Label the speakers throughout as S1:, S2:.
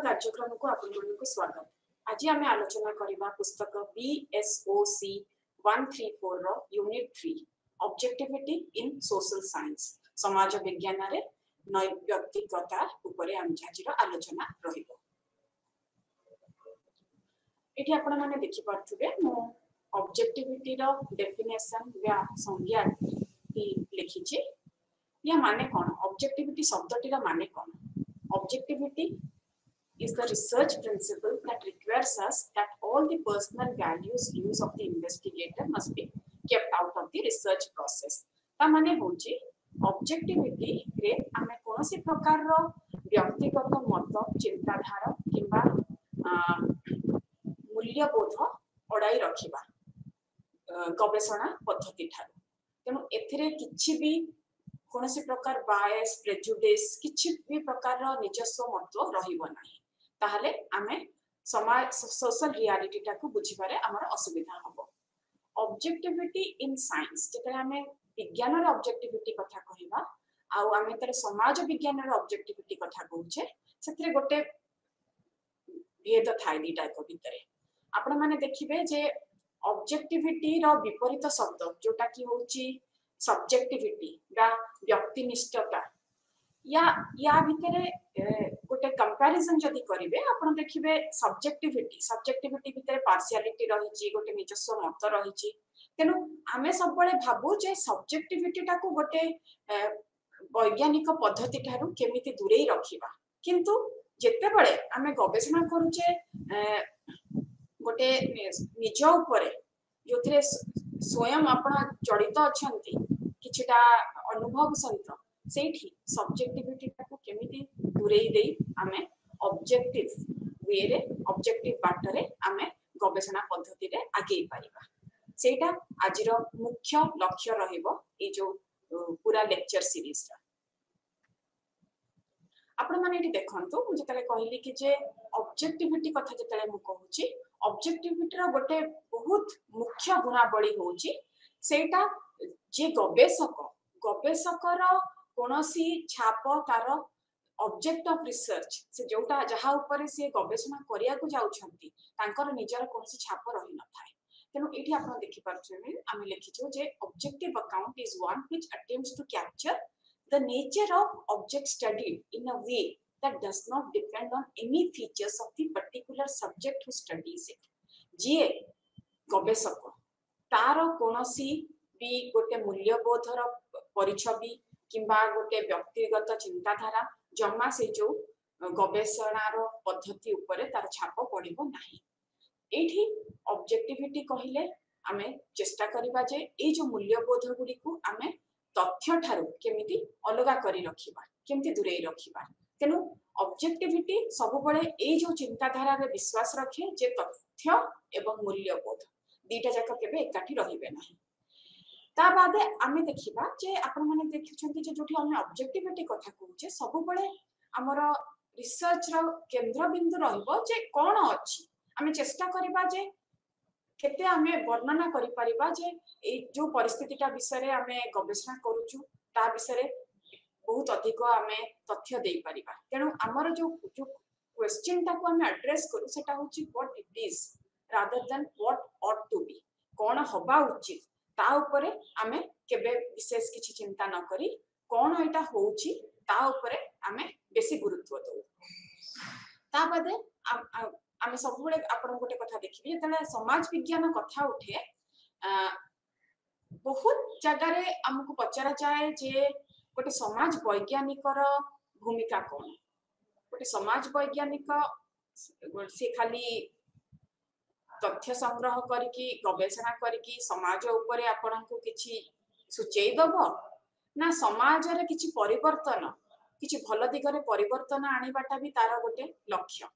S1: कार्यक्रम को आपको स्वागत। आज आम आलोचना करबा पुस्तक BSOC 134 रो यूनिट 3 ऑब्जेक्टिविटी इन सोशल साइंस समाज विज्ञान रे नैतिकता उपरे हम आज आलोचना रहिबो। एठी आपण माने देखि पाथुबे मो ऑब्जेक्टिविटी रो डेफिनेशन या संज्ञा की लिखि छी। या माने कोन ऑब्जेक्टिविटी शब्दटी रा माने कोन? Objectivity is the research principle that requires us that all the personal values views of the investigator must be kept out of the research process. ता माने होची ऑब्जेक्टिविटी रे हमें कोनोसी प्रकार रो व्यक्तिगत मत चिंताधारा किंबा मूल्यबोध अड़ाई रखिबा गवेषणा पद्धति ठारू। तेणु एथिरे किछि भी कोनोसी प्रकार बायस प्रेजुडिस किछि भी प्रकार रो निजस्व मत रहिबो नाही। ताहले आमे समाज सोशल रियलिटी टाको बुझिबारे हमर असुविधा हबो। ऑब्जेक्टिविटी इन साइंस जेतरे हमें विज्ञान रे ऑब्जेक्टिविटी कथा कहिबा आ आमे तरे समाज विज्ञान रे ऑब्जेक्टिविटी कथा कहूचे सेतरे गोटे भेद थाई दिटा को भितरे आपण माने देखिबे जे ऑब्जेक्टिविटी रो विपरीत शब्द जोटा की होची सब्जेक्टिविटी बा व्यक्तिनिष्ठता या भितरे गोटे कंपैरिजन जदी करिवे आपण देखिबे सब्जेक्टिविटी भितरे पार्शियलिटी रहिची गोटे निजस्व मत रहिची। तेनु आमे सब बळे भाबु जे सब्जेक्टिविटी टाको गोटे वैज्ञानिक पद्धति ठारू केमिति दूरेई रखिबा किंतु जेते बळे आमे गवेषणा करूचे गोटे निज उपरे जोथिरे स्वयं आपण जड़ित अछंती किछटा अनुभव सहित सेठी सब्जेक्टिविटी टाको केमिति दूरेई देई आमे ऑब्जेक्टिव वे रे ऑब्जेक्टिव बाटरे आमे गवेषणा पद्धति रे आगे पारिबा सेटा आजिरो मुख्य लक्ष्य रहिबो ए जो पूरा लेक्चर सीरीज रा। आपण माने एठी देखंतु मु जतले कहली कि जे ऑब्जेक्टिविटी कथा जतले मु कहूची ऑब्जेक्टिविटी रा गोटे बहुत मुख्य गुणावली होची सेटा जे गवेषकर कोनोसी छाप तार ऑब्जेक्ट ऑफ रिसर्च से जोटा जहा ऊपर से गवेषणा करिया को जाउछंती तांकर निजर कोनोसी छाप रहि न थाए। तेनु एठी आपण देखि परछे आमे लिखिछो जे objective account is one which attempts to capture the nature of object studied in a way that does not depend on any features of the particular subject who studies it. जे गवेषक तार कोनोसी भी गोटे मूल्यबोधर परिछबि किंबा गोटे व्यक्तिगत चिंताधारा जमा से जो गवेषणार पद्धति उपरे तार छाप पड़िबो नाही। एठी ऑब्जेक्टिविटी कहिले आमे चेष्टा करिबा जे ए जो मूल्यबोध गुडी को आमे तथ्य ठारू केमिति अलगा करी रखिबा केमिति दूरेई रखिबा। तेनु ऑब्जेक्टिविटी सब बळे ए जो चिंताधारा रे विश्वास रखे जे तथ्य एवं मूल्यबोध दीटा जाक केबे एकाठी रहिबे नाही। ता बादे आमे देखिबा जे आपण माने देखिछंती जे जोठी हम ऑब्जेक्टिविटी कथा कहूचे सब बळे हमर रिसर्च रो केंद्र बिंदु रहइबो जे कोन अछि आमे चेष्टा करिबा जे केते आमे वर्णना करि परिबा जे ए जो परिस्थितिटा विषय रे आमे गवेषणा करूछु ता विषय रे बहुत अधिक आमे तथ्य देई परिबा। तेनु हमर जो क्वेश्चन ता को आमे एड्रेस करू सेटा होची what it is rather than what ought to be कोन होबा उचित ता उपरे आमे केबे विशेष किछि चिंता न करी कोन एटा होउची ता उपरे आमे बेसी गुरुत्व दउ। ता बादे आमे सब बळे आपण गोटे कथा देखिबे तले समाज विज्ञान कथा उठे बहुत जगह रे हमकु पचरा जाए जे गोटे समाज वैज्ञानिकर भूमिका कोन गोटे समाज वैज्ञानिक से खाली तथ्य संग्रह करके गवेषणा करके समाज उपरे आपनकु किछि सुचेई दबो ना समाज रे किछि परिवर्तन किछि भल दिगरे परिवर्तन आनिबाटा भी तार गोटे लक्ष्य।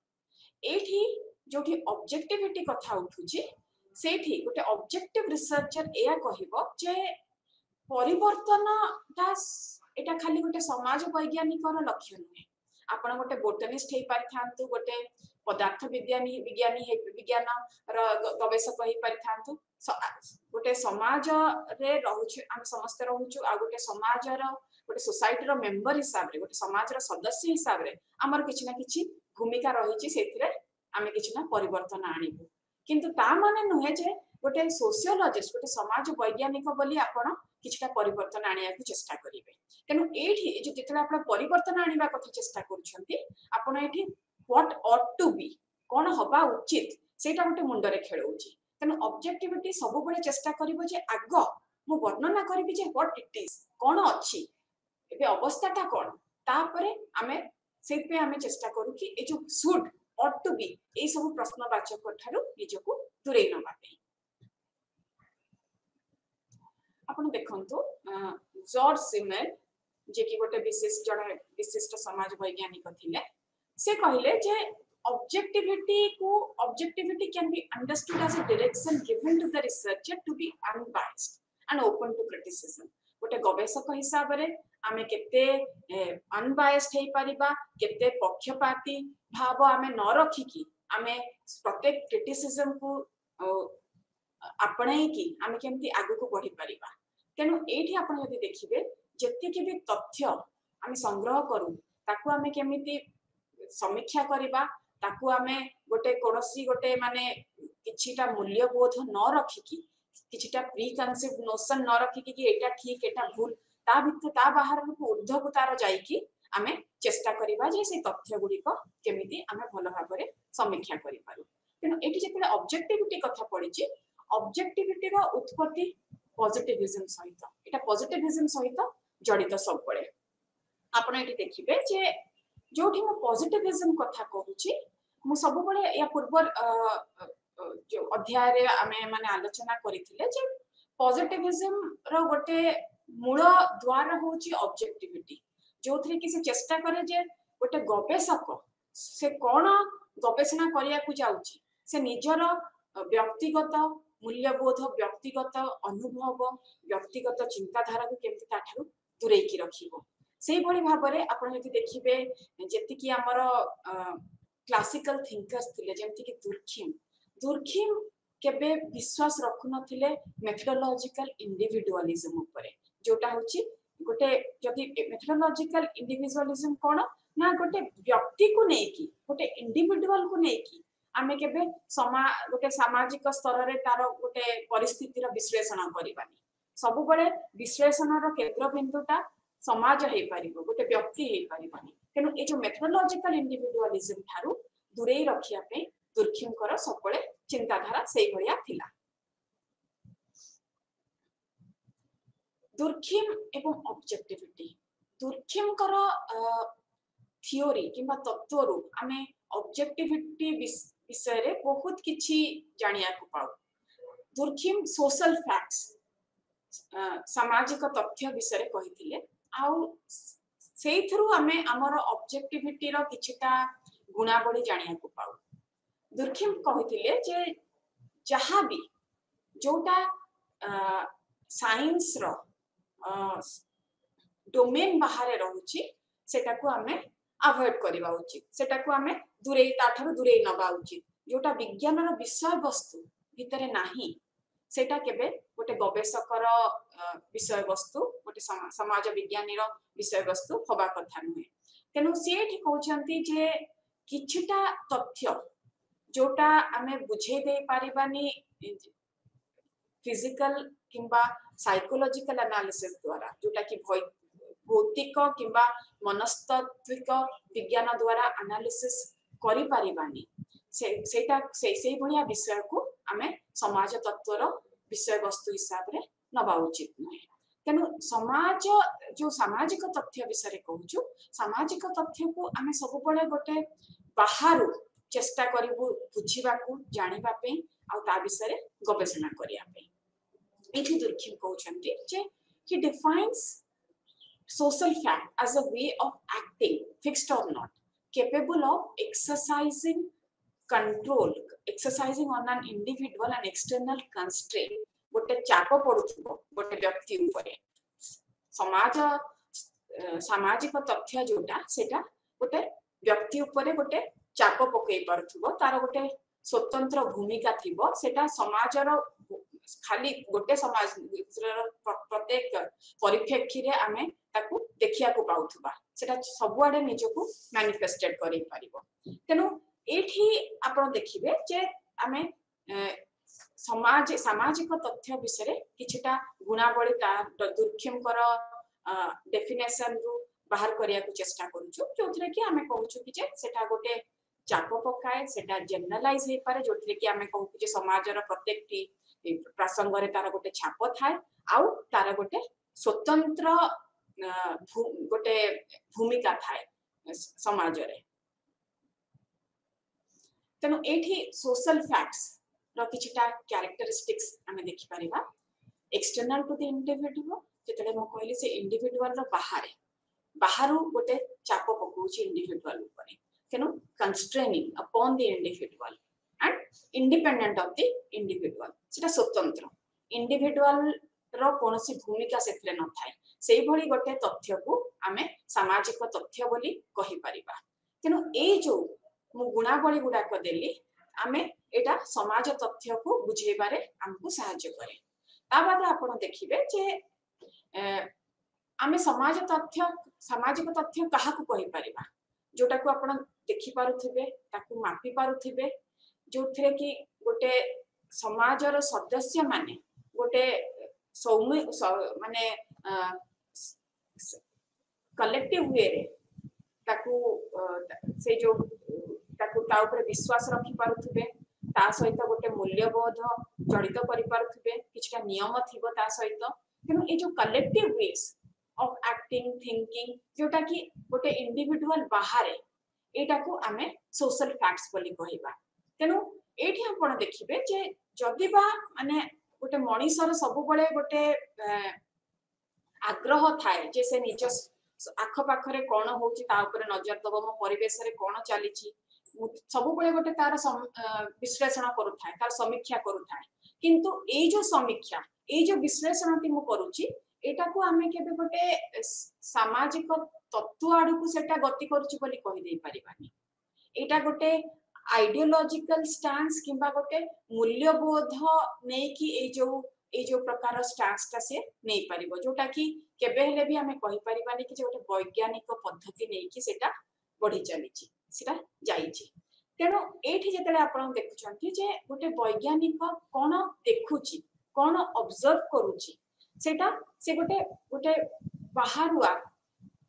S1: एठी जोठी ऑब्जेक्टिविटी कथा उठुची सेठी गोटे ऑब्जेक्टिव रिसर्चर एया कहिबो जे परिवर्तन ता एटा खाली गोटे समाज वैज्ञानिकर लक्ष्य नुहे। आपण गोटे बोटनिस्ट हे पारिथांतु गोटे पदार्थ विज्ञान गवेषक ही परिथांतु गोटे समाज रे रहउछु हम समस्त रहउछु आ गोटे समाज रो गोटे सोसाइटी रो मेंबर हिसाब रे गोटे समाज रो सदस्य हिसाब रे हमर किछि ना किछि भूमिका रहिछि सेथिरे आमे किछि ना परिवर्तन आनिबु किंतु ता माने नुहे जे गोटे सोशियोलॉजिस्ट गोटे समाज वैज्ञानिक बोली आपण किछटा परिवर्तन आनिया को चेष्टा करिवे तेनु एठी जे जेतला आपण परिवर्तन आनिबा कथा चेष्टा करूछंती आपण एठी व्हाट ऑट टू बी कोन हबा उचित सेटा गोटे मुंडरे खेळउची तेनु ऑब्जेक्टिविटी सब बेले चेष्टा करिवो जे आगो मु वर्णना करिवि जे व्हाट इट इज कोन अछि एबे अवस्थाटा कोन तापरे आमे सेपे आमे चेष्टा करू कि ए जो शुड ऑट टू बी ए सब प्रश्नवाचक ठारू निजको दूरे नबा पे आपण देखंतु जॉर्ज सिमेल जे कि गोटे विशिष्ट समाज वैज्ञानिक थिले से कहले जे objectivity can be understood as a direction given to the researcher to be unbiased and open to criticism गोटे गवेषक हिसाब रे आमे केते अनबायस्ड हे परिबा केते पक्षपाती भाव आमे न रखी की आमे प्रत्येक क्रिटिसिज्म को आपणे की आमे केमती आगु को बढ़ी परिबा तेनु एठी आपण यदि देखिबे जत्ते के भी तथ्य आमे संग्रह करू ताकू आमे केमिति समीक्षा करिबा ताकू आमे गोटे कोनोसी गोटे माने किछिटा मूल्यबोध न रखी की किछिटा प्री कन्सेप्ट नोशन न रखी कि एटा ठीक एटा भूल ता भितर ता बाहर को ऊर्ध्व को तार जाई की आमे चेष्टा करिबा जे से तथ्य गुडी को केमिति आमे भलो भाबरे समीक्षा करि पारु तेनु एठी जेतले ऑब्जेक्टिविटी कथा पड़ी छि ऑब्जेक्टिविटी रो उत्पत्ति पॉजिटिविज्म सहित एटा पॉजिटिविज्म सहित जड़ित सब पड़े आपण एठी देखिबे जे जोठी म पॉजिटिविज्म कथा कहूची मु सब बळे या पूर्व जो अध्याय रे आमे माने आलोचना करिथिले जे पॉजिटिविज्म रो गोटे मूल द्वार होची ऑब्जेक्टिविटी जोथरे कि से चेष्टा करे जे गोटे गवेषक से कोन गवेषणा करिया को जाउची से निजर व्यक्तिगत मूल्यबोध व्यक्तिगत अनुभव व्यक्तिगत चिंताधारा को केमति ताठारु दूरे की रखिबो से भली भाबरे आपण यदि देखिबे जेति कि हमर क्लासिकल थिंकर्स थिले जेमति कि दुर्खिम केबे विश्वास रखु नथिले मेथोडोलॉजिकल इंडिविजुअलिज्म ऊपर जोटा होची गोटे जदि मेथोडोलॉजिकल इंडिविजुअलिज्म कोन ना गोटे व्यक्ति को नै की गोटे इंडिविजुअल को नै की आमे केबे गोटे सामाजिक स्तर रे तार गोटे परिस्थिति रो विश्लेषण करिबानी सब बळे विश्लेषण रो केंद्र बिंदुटा समाज हे परिबो गोटे व्यक्ति हे परिबानी तेनु ए जो मेथोडोलॉजिकल इंडिविजुअलिज्म थारु दूरे रखिया पे दुर्खिम कर सबले चिंताधारा सेही भलिया थिला दुर्खिम एवं ऑब्जेक्टिविटी दुर्खिम कर थियोरी किबा तत्वरु आमे ऑब्जेक्टिविटी विषय रे बहुत किछि जानिया को पाउ दुर्खिम सोशल फैक्ट्स सामाजिक तथ्य विषय रे कहिथिले आउ सेइथरु हमें हमर ऑब्जेक्टिविटी रो किछटा गुणावली जानिया को पाउ दुर्खिम कहिथिले जे जहा भी जोटा साइंस रो डोमेन बाहर रहउची सेटा को हमें अवॉइड करबा उचित सेटा को हमें दूरे ताठारु दूरे नबा उचित जोटा विज्ञान रो विषय वस्तु भितरे नाही सेटा केबे गोटे गवेषकर विषय वस्तु गोटे समाज विज्ञानी रो विषय वस्तु होबा कथा नुहे तेनु सेठी कहउछंती जे किछटा तथ्य जोटा हमें बुझे दे पारिबानी फिजिकल किंबा साइकोलॉजिकल एनालिसिस द्वारा जोटा कि भौतिक किंबा मनस्तात्विक विज्ञान द्वारा एनालिसिस करि पारिबानी सेटा सेही भलिया विषय को हमें समाज तत्वर विषय वस्तु हिसाब रे नबा उचित नहे तेनु समाज जो सामाजिक तथ्य विषय कहूछु सामाजिक तथ्य को हमें सब बळे गोटे बाहरु चेष्टा करिबु बुझिबा को जानिबा पे आ ता विषय रे गवेषणा करिया पे एठी Durkheim कहउछंती J he defines social fact as a way of acting fixed or not capable of exercising on an individual and external constraint गोटे चाप पड़ुथबो गोटे व्यक्ति ऊपर समाज सामाजिक तथ्य जोटा सेटा गोटे व्यक्ति ऊपर गोटे चाप पकई परथबो तार गोटे स्वतंत्र भूमिका थिबो सेटा समाजर खाली गोटे समाज प्रत्येक परिप्रेक्षी रे आमे ताकू देखिया को पाउथबा सेटा सबुआडे निजको मैनिफेस्टेड करि परिबो तेनु एठी आपण देखिबे जे आमे समाज सामाजिक तथ्य विषय किछिटा गुणावली दुर्क्षम कर डेफिनेशन रु बाहर करिया को चेष्टा करूछु जोथरे कि आमे कहूछु कि जे सेटा गोटे चाप पकाए सेटा जनरलाइज हे पारे जोथरे कि आमे कहू कि समाजर प्रत्येकटी प्रसंग रे तार गोटे छाप थाए आउ तार गोटे स्वतंत्र गोटे भूमिका थाए समाज रे तेनु एठी सोशल फैक्ट्स रो किछटा कैरेक्टरिस्टिक्स आमे देखि परिबा एक्सटर्नल टू द इंडिविजुअल जेतले म कहली से इंडिविजुअल रो बाहरु गोटे चाप पकोछि इंडिविजुअल ऊपर तेनु constraining upon the individual and independent of the individual सेटा स्वतंत्र इंडिविजुअल रो कोनोसी भूमिका सेथले न थाए सेही भली गोटे तथ्य को आमे सामाजिक तथ्य बोली कहि परिबा तेनु ए जो मु गुणावली गुडा को देली आमे एटा समाज तथ्य को बुझेबारे हमको सहायता करे ता बाद आपण देखिबे जे आमे समाज तथ्य सामाजिक तथ्य काहा को कहि परिबा जोटा को आपण देखि पारुथिबे ताकू मापी पारुथिबे जोथरे कि गोटे समाजर सदस्य माने गोटे सौम्य माने कलेक्टिव वे रे ताकू से जो ताकू ता ऊपर विश्वास रखि पारुथिबे ता सहित गोटे मूल्यबोध जड़ित करि पारुथिबे किछटा नियम थिबो ता सहित किनु ए जो collective ways of acting thinking जोटा कि गोटे इंडिविजुअल बाहरे एटा को आमे सोशल फैक्ट्स बोली कहिबा तेनु एठी आपण देखिबे जे जदि बा माने गोटे मनीषर सब बळे गोटे आग्रह थाए जे से निज आख पाखरे कोन होउची ता ऊपर नजर दबो मो परिवेश रे कोन चलीची सब बळे गोटे तार विश्लेषण करू थाए तार समीक्षा करू थाए किंतु ए जो समीक्षा ए जो विश्लेषण ती मु करूची एटा को आमे केबे गोटे सामाजिक तत्व आडू को सेटा गति करूची बोली कहि देई परिबानी एटा गोटे आइडियोलॉजिकल स्टांस किंबा गोटे मूल्यबोध नै कि ए जो प्रकार स्टांस ता से नै परिबो जोटा कि केबे हेले भी हमें कहि परिबानी कि जे गोटे वैज्ञानिक पद्धति नै कि सेटा बढ़ी चलीची सेटा जाईची तेनो एठी जेतले आपण देखुछंती जे गोटे वैज्ञानिक कोन देखुची कोन ऑब्जर्व करूची सेटा से गोटे गोटे बाहरुआ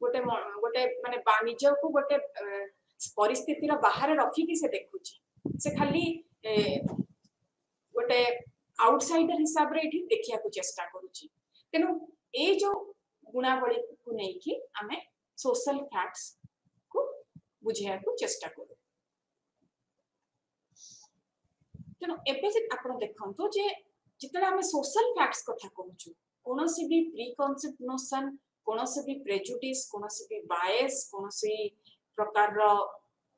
S1: गोटे गोटे माने वाणिज्य को गोटे परिस्थिति रा बाहर रखी कि से देखुची से खाली गोटे आउटसाइडर हिसाब रे एठी देखिया को चेष्टा करूची तेनु ए जो गुणावली को नै कि हमें सोशल फैक्ट्स को बुझिया को चेष्टा करू तेनु एबे जे आपण देखंतो जे जितले हमें सोशल फैक्ट्स कथा कहूछु कोनोसी भी प्री कन्सेप्ट नोशन कोनोसी भी प्रेजुडिस कोनोसी भी बायस कोनोसी प्रकार रो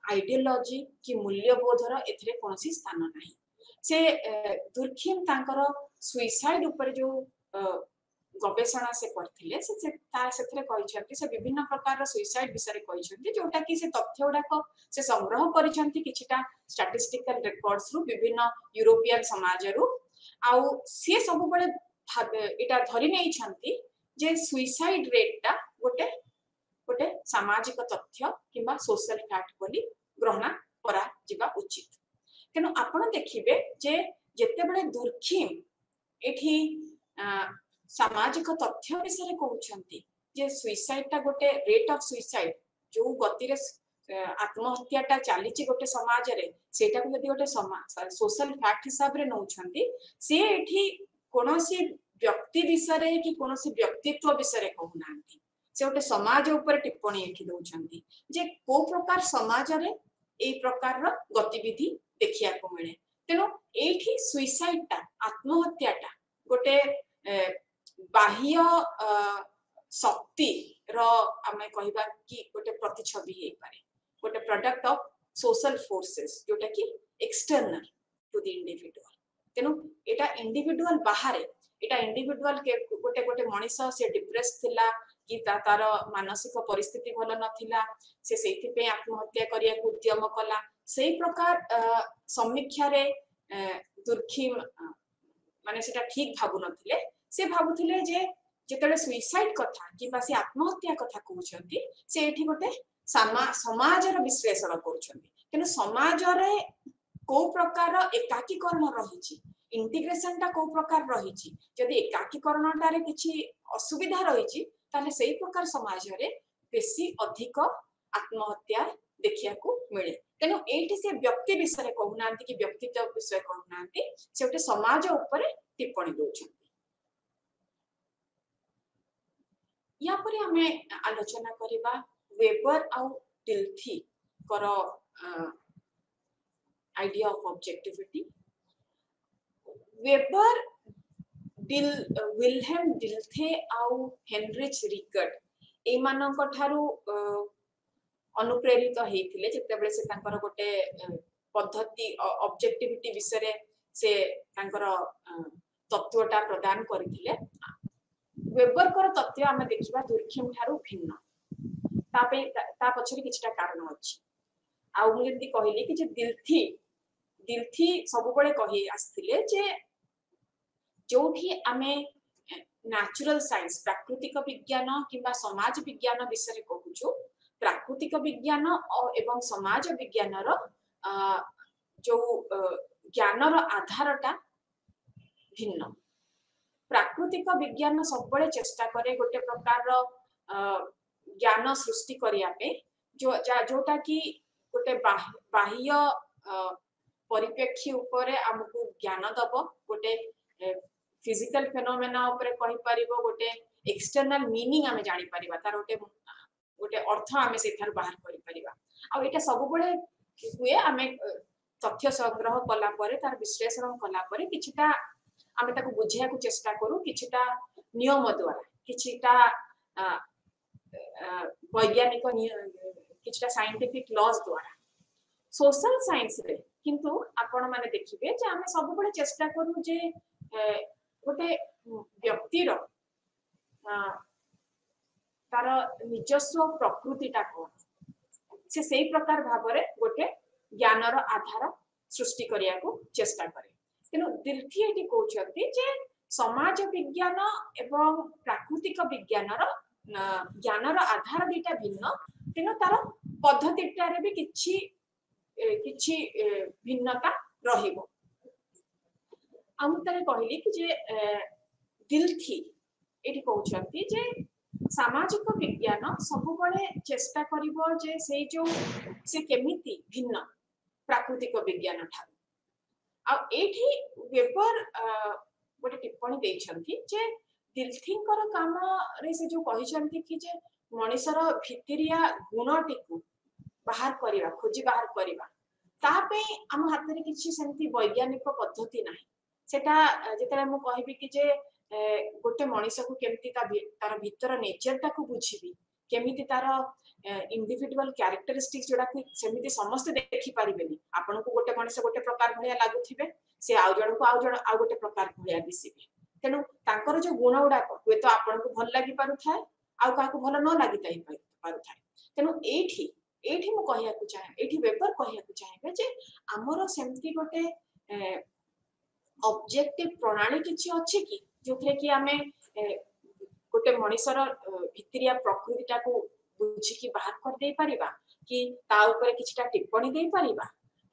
S1: आइडियोलॉजी कि मूल्यबोधर एथरे कोनोसी स्थान नाही से दुर्खिम तांकर सुइसाइड ऊपर जो गवेषणा से करथिले से ता सेथरे कहिसंती से विभिन्न प्रकार रो सुइसाइड विषय कहिसंती जोटा कि से तथ्य उडाक से संग्रह करिसंती किछिटा स्टैटिस्टिकल रिकॉर्ड्स रु विभिन्न यूरोपियन समाज रु आउ से सब बळे एटा धरि नै छंती जे सुइसाइड रेट ता गोटे गोटे सामाजिक तथ्य किबा सोशल फैक्ट बोली ग्रहण करा जिबा उचित तेनु आपण देखिबे जे जेते बळे दुर्खिम एठी सामाजिक तथ्य विषय कहउछंती जे सुइसाइड ता गोटे रेट ऑफ सुइसाइड जो गति रे आत्महत्या ता चालीची गोटे समाज रे सेटा को यदि गोटे सोशल फैक्ट हिसाब रे नउछंती से एठी कोनोसी व्यक्ति विषय कि कोनोसी व्यक्तित्व विषय कहउनांती से गोटे समाज ऊपर टिप्पणी एठी दउछंती जे को प्रकार समाज रे ए प्रकार रो गतिविधि देखिया को मिले तेनो एठी सुइसाइड ता आत्महत्या ता गोटे बाह्य शक्ति रो हमें कहबा कि गोटे प्रतिछवि हे पारे गोटे प्रोडक्ट ऑफ सोशल फोर्सेस जोटा कि एक्सटर्नल टू द इंडिविजुअल तेनो एटा इंडिविजुअल बाहरे एटा इंडिविजुअल के गोटे गोटे मनीष से डिप्रेस थिला कि तार मानसिक परिस्थिति भल नथिला से सेथि पे आत्महत्या करिया को उद्यम कला सेही प्रकार समीक्षा रे दुर्खिम माने सेटा ठीक भाबु नथिले से भाबुथिले जे जेतले सुइसाइड कथा किबा से आत्महत्या कथा कहउछंती से एठी गोटे समाजर विश्लेषण करूछंती किनु समाज रे को प्रकार एकाकीकरण रहिछि इंटीग्रेशन टा को प्रकार रहिछि जदि एकाकीकरण टारे किछि असुविधा रहिछि ताले सेही प्रकार समाज रे बेसी अधिक आत्महत्या देखिया को मिले तेनु एठी से व्यक्ति विषय कहउनांती कि व्यक्तित्व विषय कहउनांती से गोटे समाज ऊपर टिप्पणी दोछंती या पर हमें आलोचना करिबा वेबर आउ डिल्थी करो idea of objectivity Weber Wilhelm Dilthey आउ हेनरिच रिकर्ड ए मानक ठारू अनुप्रेरित हेथिले जेतेबेले से तांकर गोटे पद्धति ऑब्जेक्टिविटी विषय से तांकर तत्वटा प्रदान करथिले वेबर कर तत्व आमे देखिबा दुर्खिम ठारू भिन्न तापे ता पछरे किछटा कारण अछि आ मु जति कहिली कि जे दिल्थी सब बळे कहि आस्थिले जे जोठी आमे नेचुरल साइंस प्राकृतिक विज्ञान किबा समाज विज्ञान विषय कहूछु प्राकृतिक विज्ञान एवं समाज विज्ञान रो जो ज्ञान रो आधारटा भिन्न प्राकृतिक विज्ञान सब बळे चेष्टा करे गोटे प्रकार ज्ञान सृष्टि करिया पे जो जोटा कि गोटे बाह्य परिप्रेक्षी ऊपर हमकु ज्ञान दबो गोटे फिजिकल फेनोमेना ऊपर कहि परिबो गोटे एक्सटर्नल मीनिंग हमें जानि परिबा तार गोटे अर्थ हमें सेथार बाहर करि परिबा आ एटा सब बळे हुए हमें तथ्य संग्रह कला परे तार विश्लेषण कला परे किछटा हमें ताको बुझिया को चेष्टा करू किछटा नियम द्वारा किछटा वैज्ञानिक किछटा साइंटिफिक लॉज द्वारा सोशल साइंस रे किंतु आपण माने देखिबे जे हमें सब बळे चेष्टा करू जे गोटे व्यक्ति रो तार निजस्व प्रकृतिटा को से सेही प्रकार भाबरे गोटे ज्ञान रो आधार सृष्टि करिया को चेष्टा करे तेनु दिल्थी एटी कहउछंती जे समाज विज्ञान एवं प्राकृतिक विज्ञान रो ज्ञान रो आधार दिटा भिन्न तेनु तार पद्धतिटारे भी किछि भिन्नता रहिबो हम तरे कहली कि जे दिल्थी एटी कहउछंती जे सामाजिक विज्ञान सब बळे चेष्टा करिवो जे से जो से केमिति भिन्न प्राकृतिक विज्ञान ठारू आ एठी वेबर गोटे टिप्पणी देइछंती जे दिल्थींकर काम रे से जो कहिछंती कि जे मनुष्यर भितरिया गुणटिकु बाहर करिवा खोजी बाहर करिवा तापे हम हाथ रे किछि सेंती वैज्ञानिक पद्धति नाही सेटा जेतरा मु कहिबी कि जे गोटे मनुष्य को केमिति तार भीतर नेचरटा को बुझिबी केमिति तार इंडिविजुअल कैरेक्टरिस्टिक्स जोडा कि सेमिति समस्त देखि परिबेनी आपन को गोटे मनुष्य गोटे प्रकार भलिया लागुथिबे से आ गोटे प्रकार भलिया दिसिबे तेनु तांकर जो गुण उडा हुए तो आपन को भल लागि पारु थाए आ का को भल न लागि ताई पारु थाए तेनु एठी मु कहिया को चाहे एठी वेबर कहिया को चाहेबे जे हमरो सेमति गोटे ऑब्जेक्टिव प्रणाली किछि अछि कि जोथरे कि हमें गोटे मनुष्यर भितरिया प्रकृतिटा को बुझी कि बाहर कर दे परिबा कि ता ऊपर किछटा टिप्पणी दे परिबा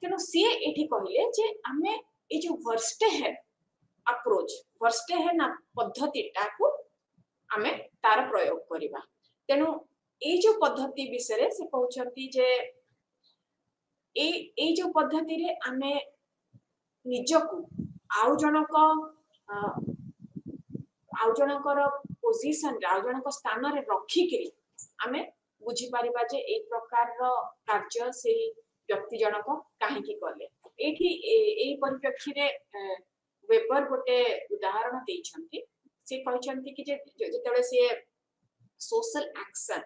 S1: तेनु से एठी कहिले जे हमें ए जो वर्स्टेहेन अप्रोच वर्स्टेहेन पद्धतिटा को हमें तार प्रयोग करिबा तेनु ए जो पद्धति विषय से कहउछंती जे ए जो पद्धति रे हमें निजको आउ जनकर पोजीशन आउ जनक स्थान रे रखी के हमें बुझी परिबा जे एक प्रकार रो कार्य से व्यक्ति जनक काहे की करले एठी ए परिप्रेक्षी रे वेबर गोटे उदाहरण देइछंती से कहछंती कि जे जेतले से सोशल एक्शन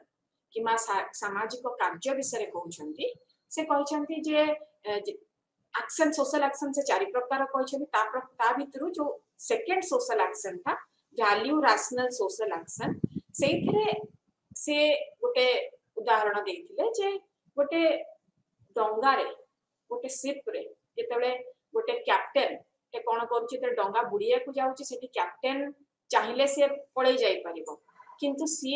S1: किमा सामाजिक कार्य विषय कहउछंती से कहछंती जे एक्शन सोशल एक्शन से चारि प्रकार कहछंती ता भितरु जो सेकंड सोशल एक्शन था वैल्यू रैशनल सोशल एक्शन सेथिरे से गोटे उदाहरण देथिले जे गोटे डंगा रे गोटे शिप रे जेतले गोटे कैप्टन टे कौन कर डंगा बुड़िया को जाऊँगी से कैप्टेन चाहिए सी पड़े जापर किंतु सी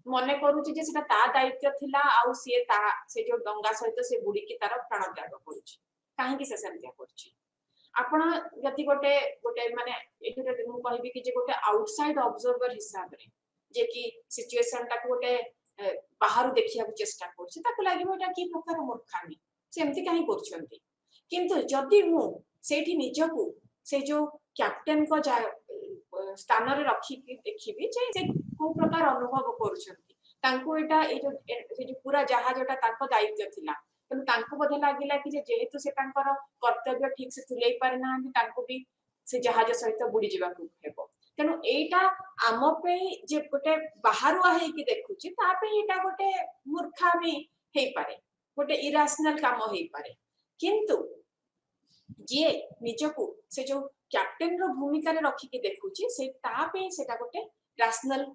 S1: मन करुच्ची जे सेटा ता दायित्व थिला आउ सी से जो डंगा सहित से बुड़ी तार प्राण त्याग करुच्ची कहीं से सेमतिया करछि आपण जति गोटे गोटे माने एठुरे मु कहबी कि जे गोटे आउटसाइड ऑब्जर्वर हिसाब रे जे कि सिचुएशन टा को गोटे बाहर देखिया चेष्टा करछि ताको लागबो एटा की प्रकार मूर्खामी सेमति काहे करछंती किंतु जदि मु सेठी निजको से जो कैप्टेन को स्थान रे रखी देखिबी जे से को प्रकार अनुभव करछंती तांको एटा ए जो पूरा जहाजटा ताको दायित्व थिला तेणु तांको बोधे लागिला कि जेहेतु से तांकर कर्तव्य ठीक से तुलै पारि ना तांको भी से जहाज सहित बुड़ी जीवाकू हेबो तेणु एटा आम पे जे गोटे बाहरुआ है कि देखुची ता पे एटा गोटे मूर्खामी हेई पारे गोटे इराशनल काम हेई पारे किंतु जे निजको से जो कैप्टेन रो भूमिका रे रखी कि देखुची से ता पे सेटा गोटे रैशनल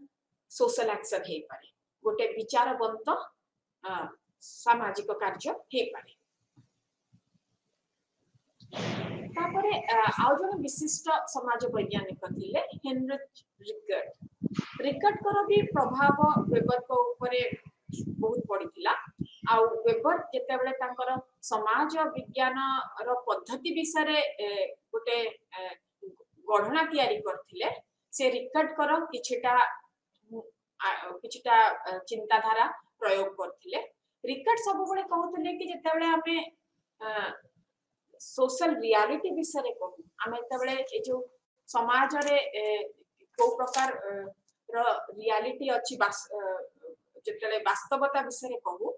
S1: सोशल एक्शन हेई पारे गोटे विचारवंत सामाजिक कार्य हे पारे तापरे आउ जन विशिष्ट समाज वैज्ञानिक थिले हेनरिच रिकर्ट रिकर्ट कर भी प्रभाव वेबर को ऊपर बहुत पड़िथिला आउ वेबर जेते बेले तांकर समाज विज्ञान रो पद्धति विषय रे गोटे गणना तयारी करथिले से रिकर्ट कर किछटा चिंताधारा प्रयोग करथिले रिकर्ट सब बळे कहउतले कि जेते बेले हमें सोशल रियलिटी विषय रे कहू हमें जेते बेले ए जो समाज रे को प्रकार रो रियलिटी अछि जेते बेले वास्तवता विषय रे कहू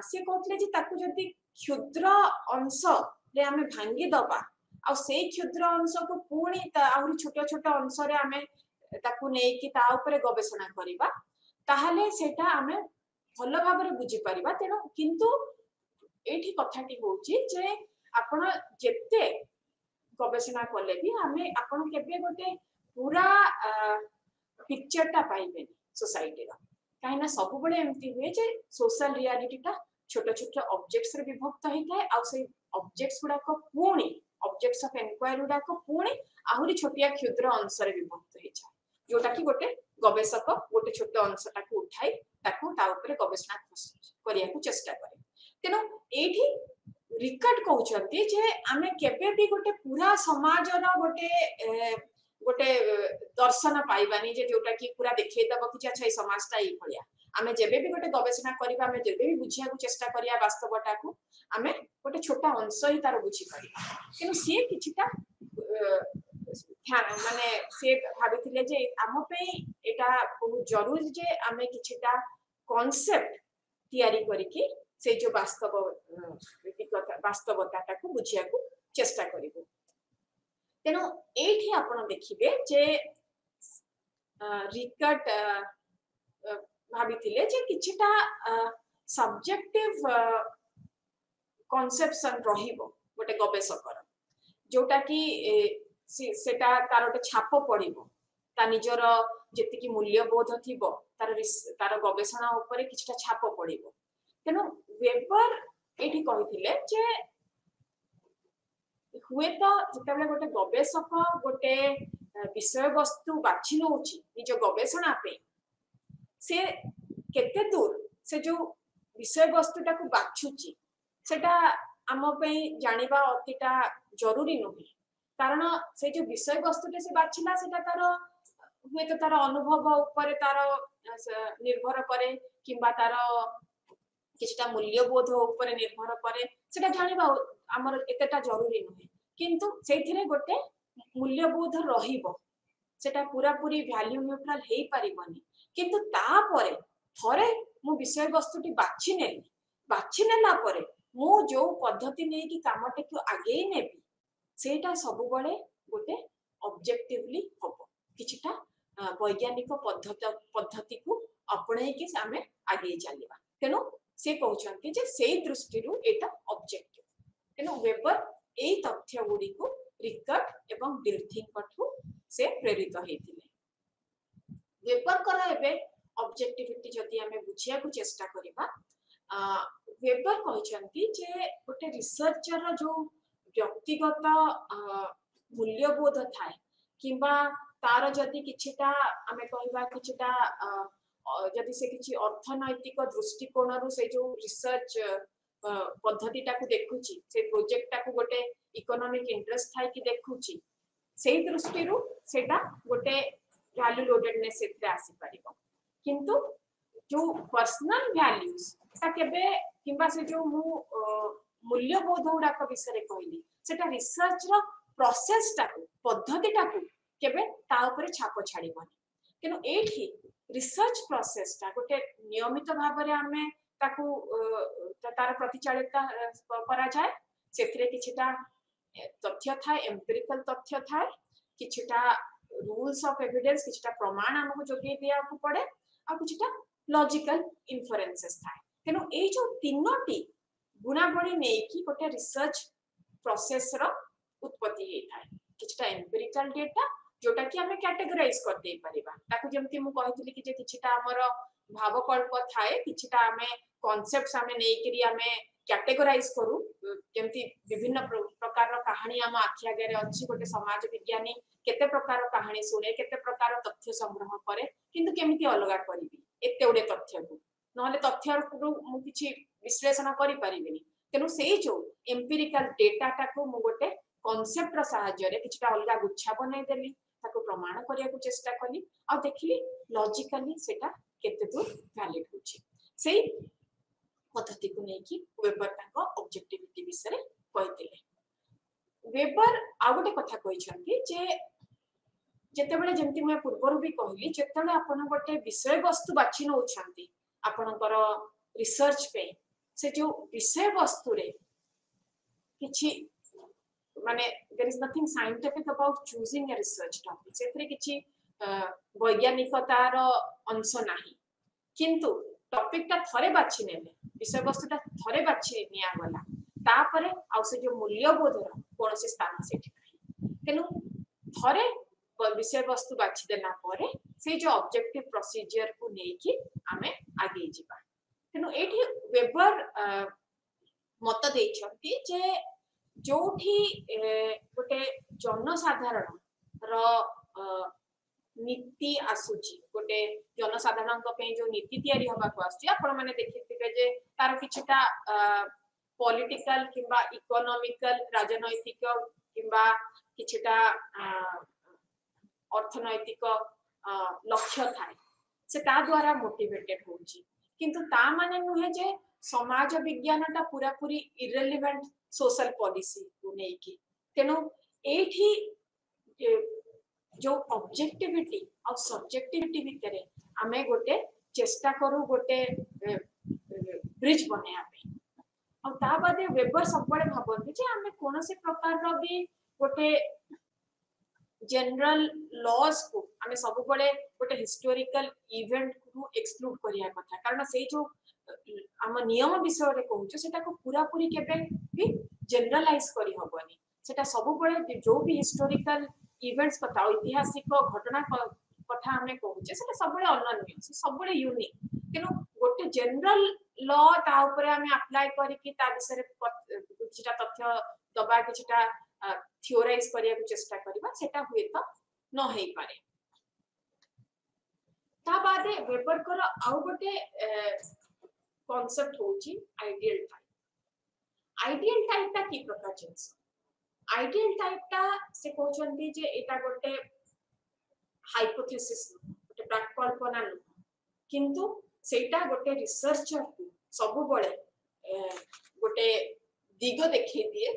S1: से कहउतले जे ताकू जदी क्षुद्र अंश रे हमें भांगी दबा आ से क्षुद्र अंश को पूरी आउरी छोट छोट अंश रे हमें ताकू नै कि ता ऊपर गवेषणा करिबा ताहाले सेटा हमें भल भाव में बुझी पारिबा तेणु किंतु एठी कथाटी होची जे आपण जेते गवेषणा कले भी हमें आपण केबे गोटे पूरा पिक्चर टा पाइबे सोसाइटी रा काहे ना सब बळे एमती हुए जे सोशल रियलिटी टा छोट छोट ऑब्जेक्ट्स रे विभक्त होई थाए आ से ऑब्जेक्ट्स गुडा को पूणी ऑब्जेक्ट्स ऑफ एनक्वायरी गुडा को पूणी आहुरी छोटिया क्षुद्र अंश रे विभक्त होई छा जोटा कि गोटे गवेषक गोटे छोट अंशटा को उठाई ताकू ता ऊपर गवेषणा करिया को चेष्टा करे तेनो एठी रिकर्ड कहउछंती जे आमे केबे भी गोटे पूरा समाज रो गोटे दर्शन पाइबानी जे जोटा कि पूरा देखै दब कि अच्छा ए समाजटा ई भलिया आमे जेबे भी गोटे गवेषणा करिबा आमे जेबे भी बुझिया को चेष्टा करिया वास्तवटा को आमे गोटे छोटा अंश ही तार बुझी परिबा किनु से किछिटा माने से भाबिथिले जे आम पे एटा बहुत जरूरी जे आमे किछिटा कांसेप्ट तयारी करिकि से जो वास्तवता को बुझिया को चेष्टा करिबो तेनो एठी आपण देखिबे जे रिकर्ट भाबिथिले जे किछिटा सब्जेक्टिव कॉन्सेप्शन रहिबो गोटे गवेषकर जोटा कि सेटा तार गोटे छाप पड़िबो ता निजर जेति कि मूल्यबोध थिबो तार गवेषणा ऊपर किछटा छाप पड़िबो तेनो वेबर एठी कहिथिले जे हुए तो जेतेबेले गोटे गवेषक गोटे विषय वस्तु बाछि नउछि निज गवेषणा पे से केते दूर से जो विषय वस्तुटा को बाछुची सेटा आम पे जानिबा अतिटा जरूरी नुहे कारण से जो विषय वस्तुटे से बाछिला सेटा तार हुए तो तार अनुभव ऊपर तार निर्भर करे किंबा तार किछटा मूल्यबोध ऊपर निर्भर करे सेटा जानिबा हमर एतेटा जरूरी नुहे किंतु सेथिरे गोटे मूल्यबोध रहिबो सेटा पूरा पूरी वैल्यू न्यूट्रल हेई परिबनी किंतु ता परे थरे मु विषय वस्तुटी बाछि नेला परे मु जो पद्धति नै कि कामटे को आगे नेबी सेटा सब बळे गोटे ऑब्जेक्टिवली होबो किछटा वैज्ञानिक पद्धति को अपने कि आमे आगे चलिबा तेनो से कहउछंती जे सेई दृष्टि रु एटा ऑब्जेक्टिव तेनो वेबर एई तथ्य गुडी को रिकर्ट एवं डिल्थिंग पठु से प्रेरित हेतिले वेबर करा एबे ऑब्जेक्टिविटी जदि हमें बुझिया को चेष्टा करिबा वेबर कहउछंती जे गोटे रिसर्चर जो व्यक्तिगत मूल्यबोध थाए किंबा तार जदि किछिटा आमे कहबा किछिटा जदि से किछि अर्थनैतिक दृष्टिकोण रु से जो रिसर्च पद्धति टाकू देखुची से प्रोजेक्ट टाकू गोटे इकोनॉमिक इंटरेस्ट थाई कि देखुची से दृष्टि रु सेटा गोटे वैल्यू लोडेडनेस एते आसी परिबो किंतु जो पर्सनल वैल्यूज ता केबे किंबा से जो मु मूल्यबोध गुड़ाक विषय कहली सेटा रिसर्च रो प्रोसेस टाकू पद्धति टाकू केबे ता ऊपर छाप छाड़ीबनी किनु एठी रिसर्च प्रोसेस टा गोटे नियमित भाव रे हमें ताकू तार प्रतिचालिता करा जाए सेथिरे किछिटा तथ्य थाए एम्पिरिकल तथ्य थाए किछिटा रूल्स ऑफ एविडेंस किछिटा प्रमाण हमको जोगे दिया को पड़े आ किछिटा लॉजिकल इन्फरेंसेस थाए तेनो ए जो तीनोटी गुणावली नै कि गोटे रिसर्च प्रोसेस रो उत्पत्ति हे थाए किछिटा एम्पिरिकल डेटा जोटा कि हमें कैटेगराइज कर दे परिबा ताकू जेमति मु कहितली कि जे किछिटा हमर भावकल्प थाए किछिटा हमें कांसेप्ट्स हमें नै करी हमें कैटेगराइज करू जेमति विभिन्न प्रकार रो कहानी हम आखि आगे रे अछि गोटे समाज विज्ञानी केते प्रकार रो कहानी सुने केते प्रकार रो तथ्य संग्रह करे किंतु केमिति अलगा करबी एते उडे तथ्य को नहले तथ्य को मु किछि विश्लेषण करि परिबिनी तेनु सेही जो एम्पिरिकल डेटा टाको मु गोटे कांसेप्ट रो सहाय्य रे किछिटा अलगा गुच्छा बनै देली ताको प्रमाण करिया को चेष्टा कली आ देखली लॉजिकली सेटा केते दूर वैलिड होछि सेही पद्धति को नै कि वेबर ताको ऑब्जेक्टिविटी विषय कहितले वेबर आ गोटे कथा कहिसंती जे जेते बेले जेंति मैं पूर्वरु भी कहली जेतले आपण गोटे विषय वस्तु बाछि नउछंती आपणकर रिसर्च पे से जो विषय वस्तु रे किछि माने there is nothing scientific about choosing a research topic सेतरे किछि वैज्ञानिकतार अंश नाही किंतु टॉपिक ता थरे बाछि नेले विषय वस्तु ता थरे बाछि निया गला तापरे आ से जो मूल्यबोध रो कोनसे स्थान सेठी नाही तेनु थरे विषय वस्तु बाछि देना परे से जो ऑब्जेक्टिव प्रोसीजर को नेकी हमें आगे जिबा तेनु एठी वेबर मत देछंती जे जोठी गोटे जनसाधारण रो नीति आसुची गोटे जनसाधारण पे जो नीति तैयारी हबा को आसी आपण माने देखिथिबे जे तार किछटा पॉलिटिकल किंबा इकोनॉमिकल राजनैतिक किंबा किछटा अर्थनैतिक लक्ष्य थाए से ता द्वारा मोटिवेटेड होची किंतु ता माने नुहे जे समाज विज्ञानटा पूरा पूरी इरेलेवेंट सोशल पॉलिसी को नेकी तेनो एठी जो ऑब्जेक्टिविटी और सब्जेक्टिविटी भितरे हमें गोटे चेष्टा करू गोटे ब्रिज बने आबे और ता बादे वेबर सब बड़े भाबंती जे हमें कोनोसे प्रकार रो भी गोटे जनरल लॉज को हमें सब बड़े गोटे हिस्टोरिकल इवेंट को एक्सक्लूड करिया कथा कारण से जो हम नियम विषय रे कहूछ सेटा को पूरा पूरी केबे भी जनरलाइज करी हबनी सेटा सब बड़े जो भी हिस्टोरिकल इवेंट्स कथा ऐतिहासिक घटना कथा हमें कहूचे सेटा सब बड़े अनन्य से सब बड़े यूनिक किनु गोटे जनरल लॉ ता ऊपर हमें अप्लाई करी कि ता विषय रे किछटा तथ्य दबा किछटा थियोराइज करिया को चेष्टा करबा सेटा हुए तो न हेई पारे ता बादे वेबर कर आउ गोटे कांसेप्ट होची आइडियल टाइप ता की प्रकार जिंस आइडियल टाइप ता से कहचंती जे एटा गोटे हाइपोथेसिस गोटे प्राकल्पना न किंतु सेटा गोटे रिसर्चर को सब बळे गोटे दिगो देखै दिए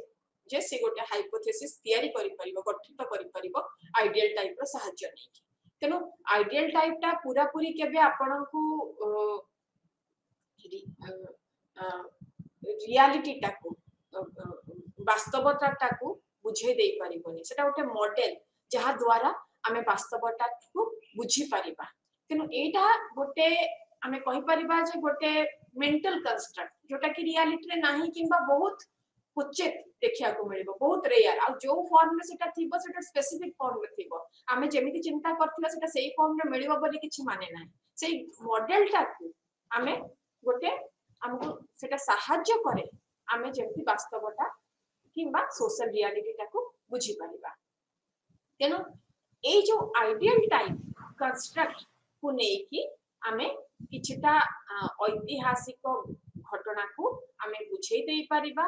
S1: जे से गोटे हाइपोथेसिस तयारी करि परिबो गठित करि परिबो आइडियल टाइप रो सहाय्य नै तेनो आइडियल टाइप ता पूरा पूरी केबे आपन को रियलिटी टा को वास्तवता टा को बुझे दे परिबोनी सेटा गोटे मॉडल जहा द्वारा हमें वास्तवता को बुझी परिबा तेनु एटा गोटे हमें कहि परिबा जे गोटे मेंटल कंस्ट्रक्ट जोटा कि रियलिटी रे नाही किंबा बहुत क्वचित देखिया को मिलिबो बहुत रेयर आ जो फॉर्म में सेटा थिबो सेटा स्पेसिफिक फॉर्म में थिबो हमें जेमिति चिंता करथिला सेटा सेही फॉर्म में मिलिबो बोली किछि माने नाही सेही मॉडल टा को हमें गोटे हमको सेटा सहाय्य करे हमें जेमिति वास्तवता किंबा सोशल रियलिटी टा को बुझी परिबा तेणु ये जो आइडियल टाइप कंस्ट्रक्ट को लेकिन आमे किछटा ऐतिहासिक घटना को आमे बुझे दे परिबा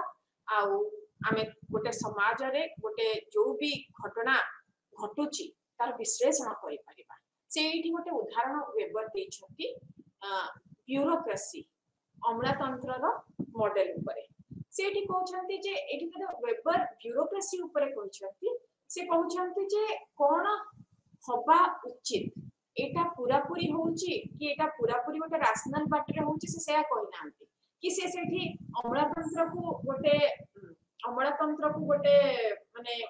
S1: आउ आमे गोटे समाज रे गोटे जो भी घटना घटुची तार विश्लेषण करि परिबा से एठी गोटे उदाहरण वेबर देछथि ब्यूरोक्रेसी अमलातंत्र रो मॉडल उपरे से एठी कहउछन्ति जे एठी वेबर ब्यूरोक्रेसी उपरे कहउछन्ति से कहउछन्ति जे कोन हबा उचित एटा पूरा पूरी होउची कि एटा पूरा पूरी गोटे रैशनल बाटरे होउची से सेया कहिनांती कि से सेठी अमलातंत्र को गोटे माने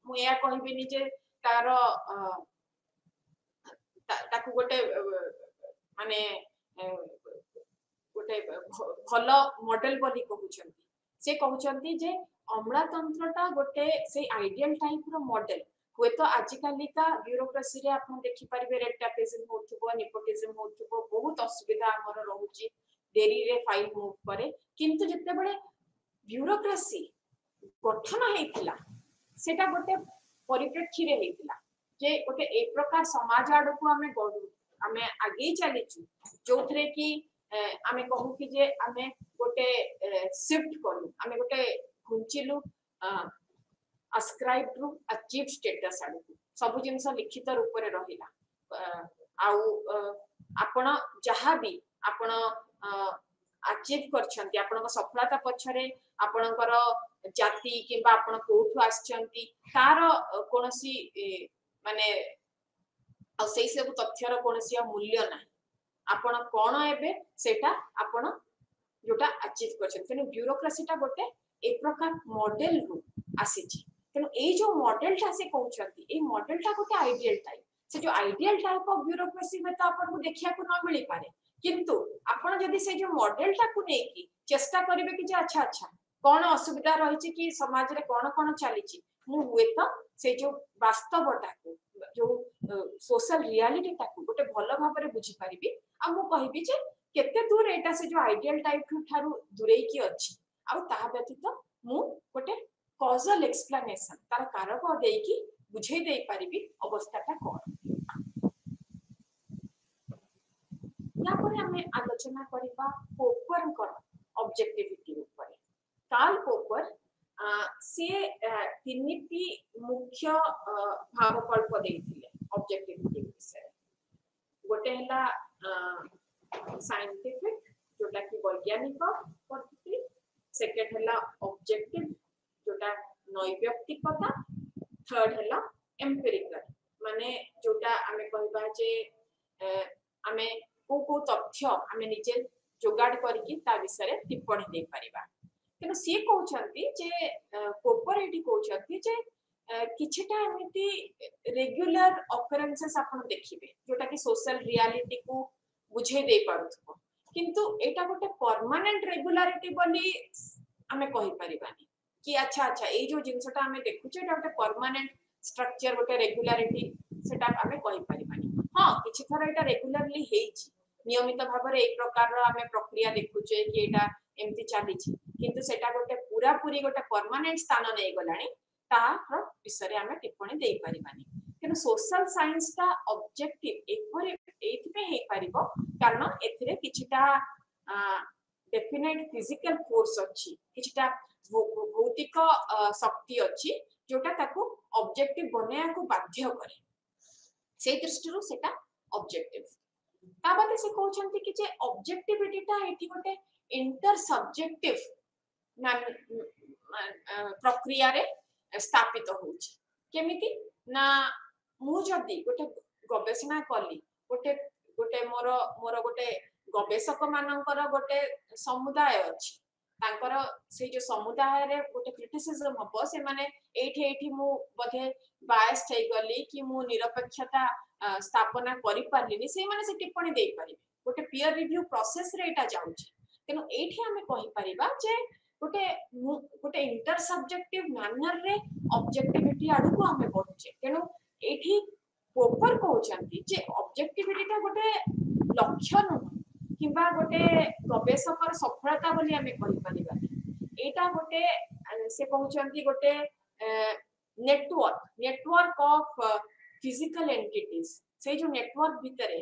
S1: मु या कहबिनी जे तार ताकू गोटे माने गोटे भलो मॉडल बोली कहउछन्ति से कहउछन्ति जे अमलातंत्रटा गोटे से आइडियल टाइप रो मॉडल हुए तो आजिकाली का ब्यूरोक्रेसी रे आपण देखि परिबे रेड टैपेजम होथबो नेपोटिज्म होथबो बहुत असुविधा हमर रहउची देरी रे फाइल मूव करे किंतु जते बळे ब्यूरोक्रेसी गठन हेतिला सेटा गोटे परिप्रेक्षी रे हेतिला जे गोटे एक प्रकार समाज आडो को हमें आगे चलीचु जोथरे कि आमे कहू कि जे आमे गोटे शिफ्ट करू आमे गोटे घुंचिलु ascribed ru achieve status आडू सब जिंस लिखित रूप रे रहिला आउ आपण जहा भी आपण अचीव करछंती आपण सफलता पछरे आपणकर जाति किबा आपण कोठु आछंती तार कोनसी माने आ सेई सब तथ्यर कोनसी मूल्य नाही आपण कोन एबे सेटा आपण जोटा अचीव करछन तेनु ब्यूरोक्रेसी ता गोटे एक प्रकार मॉडल रु आसीची तेनु ए जो मॉडल ता से कहउछंती ए मॉडल ता गोटे आइडियल टाइप से जो आइडियल टाइप ऑफ ब्यूरोक्रेसी में तो आपन को देखिया को न मिली पारे किंतु आपण जदी से जो मॉडल ता को नेकी चेष्टा करिवे कि जे अच्छा अच्छा कोन असुविधा रहिछि कि समाज रे कोन कोन चलीछि मु हुए तो से जो वास्तवटा को जो सोशल रियलिटी ता को गोटे भलो भाबरे बुझी परिबी आ मु कहिबी जे केते दूर एटा से जो आइडियल टाइप थारु दुरेई की अछि आ ता व्यतीत मु गोटे कॉजल एक्सप्लेनेशन तार कारक देकी बुझे दे परिबी अवस्थाटा कोन या पर हमें आलोचना करबा पोपर कर ऑब्जेक्टिविटी ऊपर कार्ल पोपर से तिनिटी मुख्य भावकल्प देथिले ऑब्जेक्टिविटी विषय गोटे हला साइंटिफिक जोटा कि वैज्ञानिक पद्धति सेकंड हला ऑब्जेक्टिव जोटा नैव्यक्तिकता थर्ड हला एम्पिरिकल माने जोटा हमें कहबा जे हमें को तथ्य हमें निजे जोगाड़ करके ता विषय टिप्पणी दे परिबा किनो सी कहउछंती जे कोऑपरेटिव कहउछंती जे किछटा एमिति रेगुलर ऑकरेंसेस आपण देखिबे जोटा कि सोशल रियलिटी को बुझे दे पारुथबो किंतु एटा गोटे परमानेंट रेगुलारिटी बोली हमें कहि परिबानी कि अच्छा अच्छा ए जो जिंसटा हमें देखुचे एटा गोटे परमानेंट स्ट्रक्चर गोटे रेगुलारिटी सेटा हमें कहि परिबानी हां किछि थरा एटा रेगुलरली हेछि नियमित भाव रे एक प्रकार रो हमें प्रक्रिया देखुचे कि एटा एमति चालीछि किंतु सेटा गोटे पूरा पूरी गोटे परमानेंट स्थान नै गलानी तार विषय हमें टिप्पणी दे परिबानी किंतु सोशल साइंस का ऑब्जेक्टिव एकपर एथिमे हे परिबो कारण एथिरे किछिटा डेफिनेट फिजिकल फोर्स अछि किछिटा भौतिक शक्ति अछि जोटा ताको ऑब्जेक्टिव बनेया को बाध्य करे से दृष्टिरो सेटा ऑब्जेक्टिव ताबाते से कहउछंती कि जे ऑब्जेक्टिविटी ता एठी गोटे इंटर सब्जेक्टिव प्रक्रिया रे स्थापित होउची केमिति ना मु जदी गोटे गवेषणा कली गोटे गोटे मोर गोटे गवेषक मानकर गोटे समुदाय अछि तांकर से जो समुदाय रे गोटे क्रिटिसिज्म हबो से माने एठी मु बधे बायस થઈ गली कि मु निरपेक्षता स्थापना करि पारलिनी से माने से टिप्पणी दे पारिबे गोटे पीयर रिव्यू प्रोसेस रे एटा जाउची तेनो एठी हमें कहि परिबा जे गोटे इंटर सब्जेक्टिव मैनर रे ऑब्जेक्टिविटी आडू को हमें पहुंचे तेनो एठी पोपर कहउचंती जे ऑब्जेक्टिविटी ता गोटे लक्ष्य न किबा गोटे गवेषकर सफलता बोली हमें कहि परिबा एटा गोटे से कहउचंती गोटे नेटवर्क ऑफ फिजिकल एंटिटीज से जो नेटवर्क भितर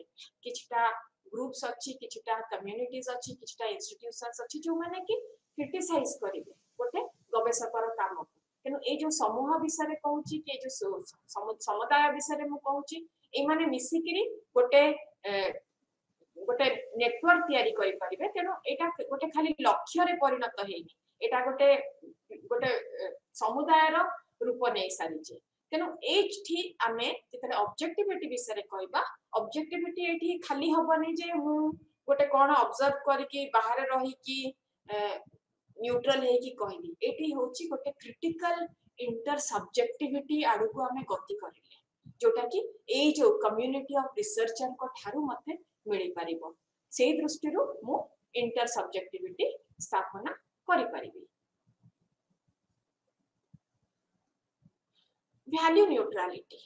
S1: किछटा ग्रुप्स अच्छी किछटा कम्युनिटीज अच्छी किछटा इंस्टीट्यूशंस अच्छी जो माने कि क्रिटिसाइज करिवे गोटे गवेषकर काम तेणु ए जो समूह विषय कहूची कि जो समुदाय विषय मु कहूची ए माने मिसिकिरी गोटे गोटे नेटवर्क तैयारी करि परिबे तेणु एटा गोटे खाली लक्ष्य रे परिणत हेनी एटा गोटे गोटे समुदाय रो रूप नै सारिचे तेणु एठी आमे जेतले ऑब्जेक्टिविटी विषय कहबा ऑब्जेक्टिविटी एठी खाली हबनी जे मु गोटे कोन ऑब्जर्व करके बाहर रही कि न्यूट्रल है कि कहली एठी होची गोटे क्रिटिकल इंटर सब्जेक्टिविटी आडू को आमे गति करिले जोटा कि ए जो कम्युनिटी ऑफ रिसर्चर को थारु मते मिली परिबो सेही दृष्टि रो मु इंटर सब्जेक्टिविटी स्थापना करि परिबी वैल्यू न्यूट्रलिटी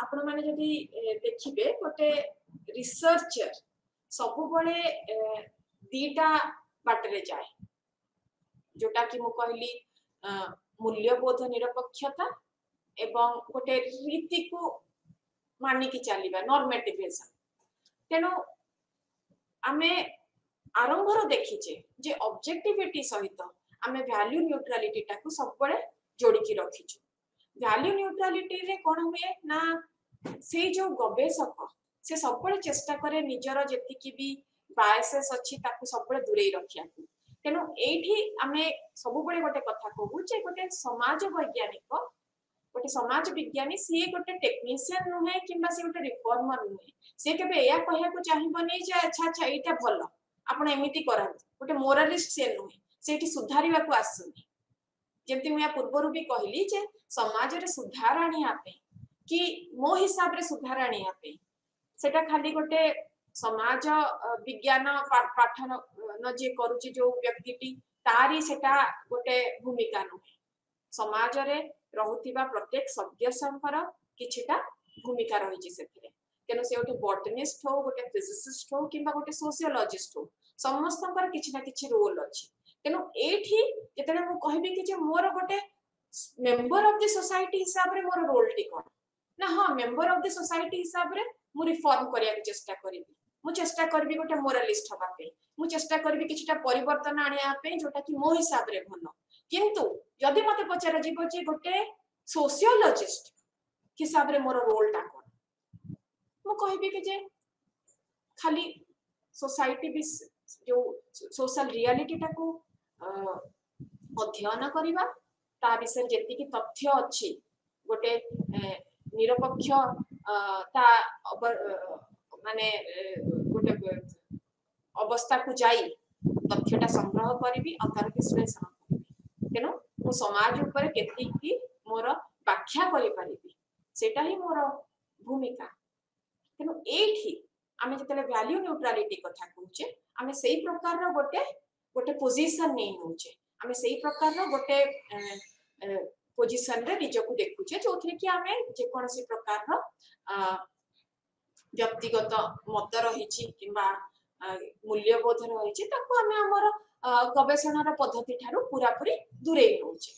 S1: आपण माने जदी देखिबे गोटे रिसर्चर सब बळे दीटा बाटरे जाए जोटा कि मु कहली मूल्यबोध निरपेक्षता एवं गोटे रीति को मानी की चलीबा नॉर्मेटिवेशन तेनो आमे आरंभर देखिचे जे ऑब्जेक्टिविटी सहित आमे वैल्यू न्यूट्रलिटी टाकू सब बळे जोडी की रखिछु वैल्यू न्यूट्रलिटी रे कोन हुए ना से जो गवेषक से सब बळे चेष्टा करे निजर जेति की भी बायसेस अछि ताकू सब बळे दूरेई रखिया तेनो एठी आमे सब बळे गोटे कथा कहू जे गोटे समाज वैज्ञानिक गोटे समाज विज्ञानी सी गोटे टेक्नीशियन नुहे किंबा से गोटे रिफॉर्मर नुहे से केबे या कहया को चाहिबो नै जे अच्छा अच्छा एटा भलो आपण एमिति करत गोटे मोरालिस्ट से नुहे सेठी सुधारिबा को आसुनी जेंति मैं पूर्वरु भी कहली जे समाज रे सुधार आनिया पे कि मो हिसाब रे सुधार आनिया पे सेटा खाली गोटे समाज विज्ञान पाठन न जे करूची जो व्यक्तिटी तारी सेटा गोटे भूमिका नुहे समाज रे रहुतिबा प्रत्येक सदस्यंकर किछिटा भूमिका रहिछि सेथिरे तेनो से गोटे बॉटनिस्ट हो गोटे फिजिसिस्ट हो किंबा गोटे सोशियोलॉजिस्ट हो समस्तंकर किछि ना किछि रोल अछि तेनो एठी जेतने मु कहबी कि जे मोर गोटे मेंबर ऑफ द सोसाइटी हिसाब रे मोर रोल टी कोन ना हां मेंबर ऑफ द सोसाइटी हिसाब रे मु रिफॉर्म करिया के चेष्टा करबी मु चेष्टा करबी गोटे मोरालिस्ट हबा पे मु चेष्टा करबी किछटा परिवर्तन आनिया पे जोटा कि मो हिसाब रे भलो किंतु जदि मते पचार जीवो जे गोटे सोशियोलॉजिस्ट हिसाब रे मोर रोल टा कोन मु कहबी कि जे खाली सोसाइटी भी जो सोशल रियलिटी टा को अध्ययन करिबा ता विषय जेति की तथ्य अछि गोटे निरपेक्ष ता माने गोटे अवस्था को जाई तथ्यटा संग्रह करिबी और तार विश्लेषण करिबी तेनो मो समाज ऊपर केति की मोर व्याख्या करि परिबी सेटा ही मोर भूमिका तेनो एठी आमे जतले वैल्यू न्यूट्रलिटी कथा कहूचे आमे सेही प्रकार रो गोटे गोटे पोजीशन नै होचे आमे सेही प्रकार रो गोटे पोजीशन रे निजको देखुचे जोथरे कि आमे जे कोनसी प्रकार रो व्यक्तिगत मत रहिछि किंबा मूल्यबोध रहिछि ताको आमे हमर गवेषणा रो पद्धति थारु पूरा पूरी दूरे होचे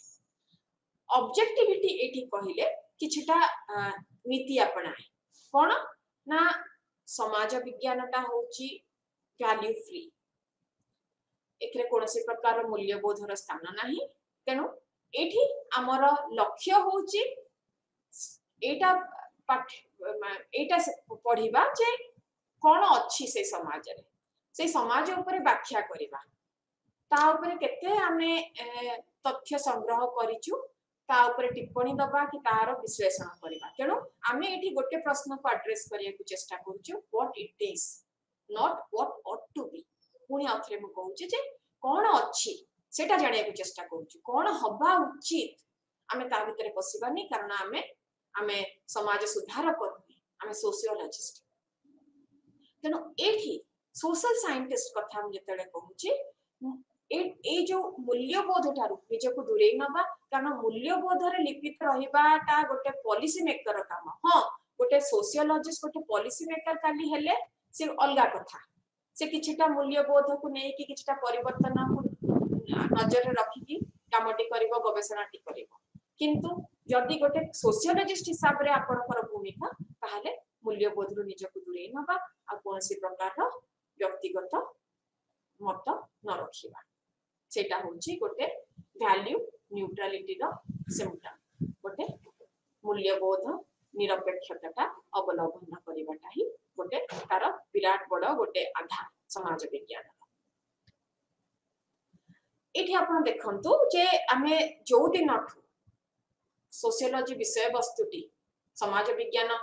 S1: ऑब्जेक्टिविटी एठी कहिले किछटा नीति अपनाए कोन ना समाज विज्ञानटा होची वैल्यू फ्री एकरे कोनसी प्रकार मूल्यबोधर स्थान नाही तेनु एठी हमर लक्ष्य होची एटा पाठ एटा पढिबा जे कोन अछि से समाज ऊपर व्याख्या करिबा ता ऊपर केते हमें तथ्य संग्रह करिचु ता ऊपर टिप्पणी दबा कि तार विश्लेषण करिबा तेनु आमे एठी गोटे प्रश्न को एड्रेस करिया को चेष्टा करूछु what it is not what ought to be पुनी आथरे मु कहूची जे कोन अछि सेटा जानिया को चेष्टा करूछु कोन हबा उचित आमे ता भितरे पसिबानी कारण आमे समाज सुधार करबी आमे सोशियोलॉजिस्ट तेनु एठी सोशल साइंटिस्ट कथा हम जतले कहूची ए जो मूल्यबोध ठारू निजको दूरे नबा कारण मूल्यबोध रे लिपित रहिबाटा गोटे पॉलिसी मेकर काम हां गोटे सोशियोलॉजिस्ट गोटे पॉलिसी मेकर काली हेले से अलगा कथा से किछटा मूल्यबोध को नै कि किछटा परिवर्तन को नजर रखी कि कामटी करिवो गवेषणाटी करिवो किंतु जदि गोटे सोशियोलॉजिस्ट हिसाब रे आपनकर भूमिका ताहाले मूल्यबोध रु निजको दूरेई नबा आ कोनसी प्रकार व्यक्तिगत मत न रखिबा सेटा होची गोटे वैल्यू न्यूट्रलिटी रो सिम्पटम गोटे मूल्यबोध निरपेक्षता अवलंबन करिवाटा ही गोटे तार विराट बड़ गोटे आधार समाज विज्ञान एठी आपण देखंतु जे आमे जो दिन सोशियोलॉजी विषय वस्तुटी समाज विज्ञान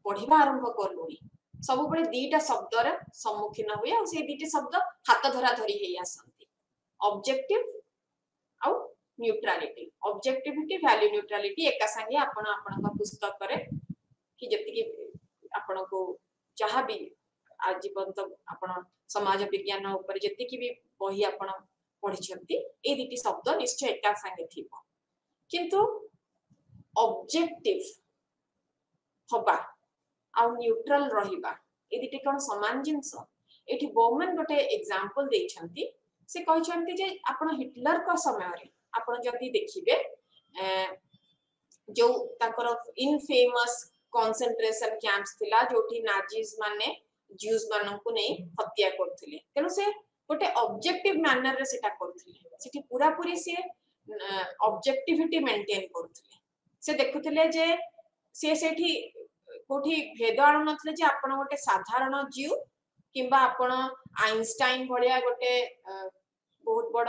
S1: पढ़िबा आरंभ करलुनी सब बळे दीटा शब्द रे सम्मुखीन होय आ से दीटे शब्द हाथ धरा धरी हेई आसंती ऑब्जेक्टिव आ न्यूट्रलिटी ऑब्जेक्टिविटी वैल्यू न्यूट्रलिटी एका संगे आपण आपनका पुस्तक करे कि जति कि आपण को जहां भी आजीवन तक आपण समाज विज्ञान ऊपर जति कि भी बही आपण पढिछंती ए दीटी शब्द निश्चय एका संगे थिबो किंतु ऑब्जेक्टिव हबा आ न्यूट्रल रहिबा ए दीटी कोन समान जिंस एठी बोमन गोटे एग्जांपल देछंती से कहछंती जे आपण हिटलर को समय रे आपण जदी देखिबे जो ताकर इनफेमस कंसंट्रेशन कैंप्स थिला जोठी नाजीज माने ज्यूज मानन को नै हत्या करथिले तेनो से गोटे ऑब्जेक्टिव मैनर रे सेटा करथिले सेठी पूरा पूरी से ऑब्जेक्टिविटी मेंटेन करथिले से देखुथिले जे से सेठी कोठी भेद आण नथले जे आपण गोटे साधारण जीव किंबा आपण आइंस्टाइन भलिया गोटे बहुत बड़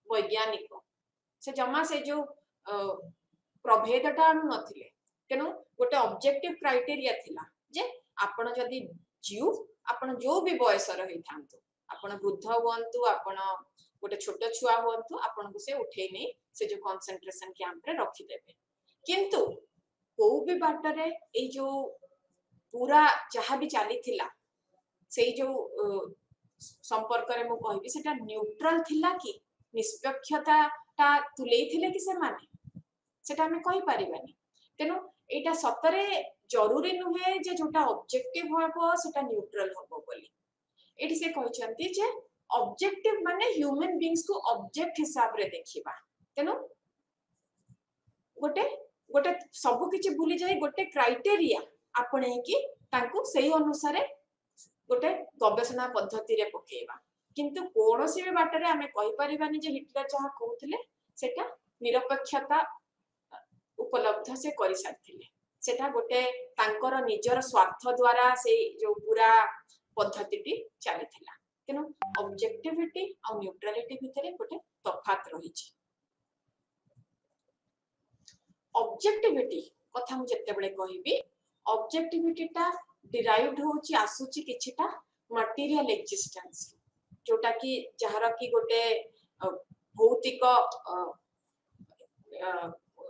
S1: वैज्ञानिक से जमा से जो प्रभेदटा आण नथिले तेनु गोटे ऑब्जेक्टिव क्राइटेरिया थिला जे आपण जदी जीव आपण जो भी बयस रही थांतु आपण वृद्ध होंतु आपण गोटे छोट छुआ होंतु आपण को से उठे नै से जो कंसंट्रेशन कैंप रे रखि देबे किंतु को भी बाटरे ए जो पूरा जहां भी चली थिला से जो संपर्क रे मु कहबी सेटा न्यूट्रल थिला कि निष्पक्षता ता तुले थिले कि से माने सेटा हमें कहि परिबानी तेनु एटा सतरे जरूरी नुहे जे जोटा ऑब्जेक्टिव होबो सेटा न्यूट्रल होबो बोली एठी से कहचंती जे ऑब्जेक्टिव माने ह्यूमन बीइंग्स को ऑब्जेक्ट हिसाब रे देखिबा तेनु गोटे गोटे सब किछि भूली जाई गोटे क्राइटेरिया आपणे कि तांको सही अनुसार गोटे गवेषणा पद्धति रे पकेइबा किंतु कोनोसी भी बाटरे हमें कहि परिबानी जे हिटलर जहा कहउथिले सेटा निरपेक्षता उपलब्ध से करि साथिले सेटा गोटे तांकर निजर स्वार्थ द्वारा से जो पूरा पद्धतिटी चलीथिला तेनु ऑब्जेक्टिविटी और न्यूट्रलिटी भितरे गोटे तफात रही छी ऑब्जेक्टिविटी कथा मु जत्ते बेले कहिबी ऑब्जेक्टिविटी ता डिराइव्ड होची आसुची किछिटा मटेरियल एक्जिस्टेंस जोटा कि जहार कि गोटे भौतिक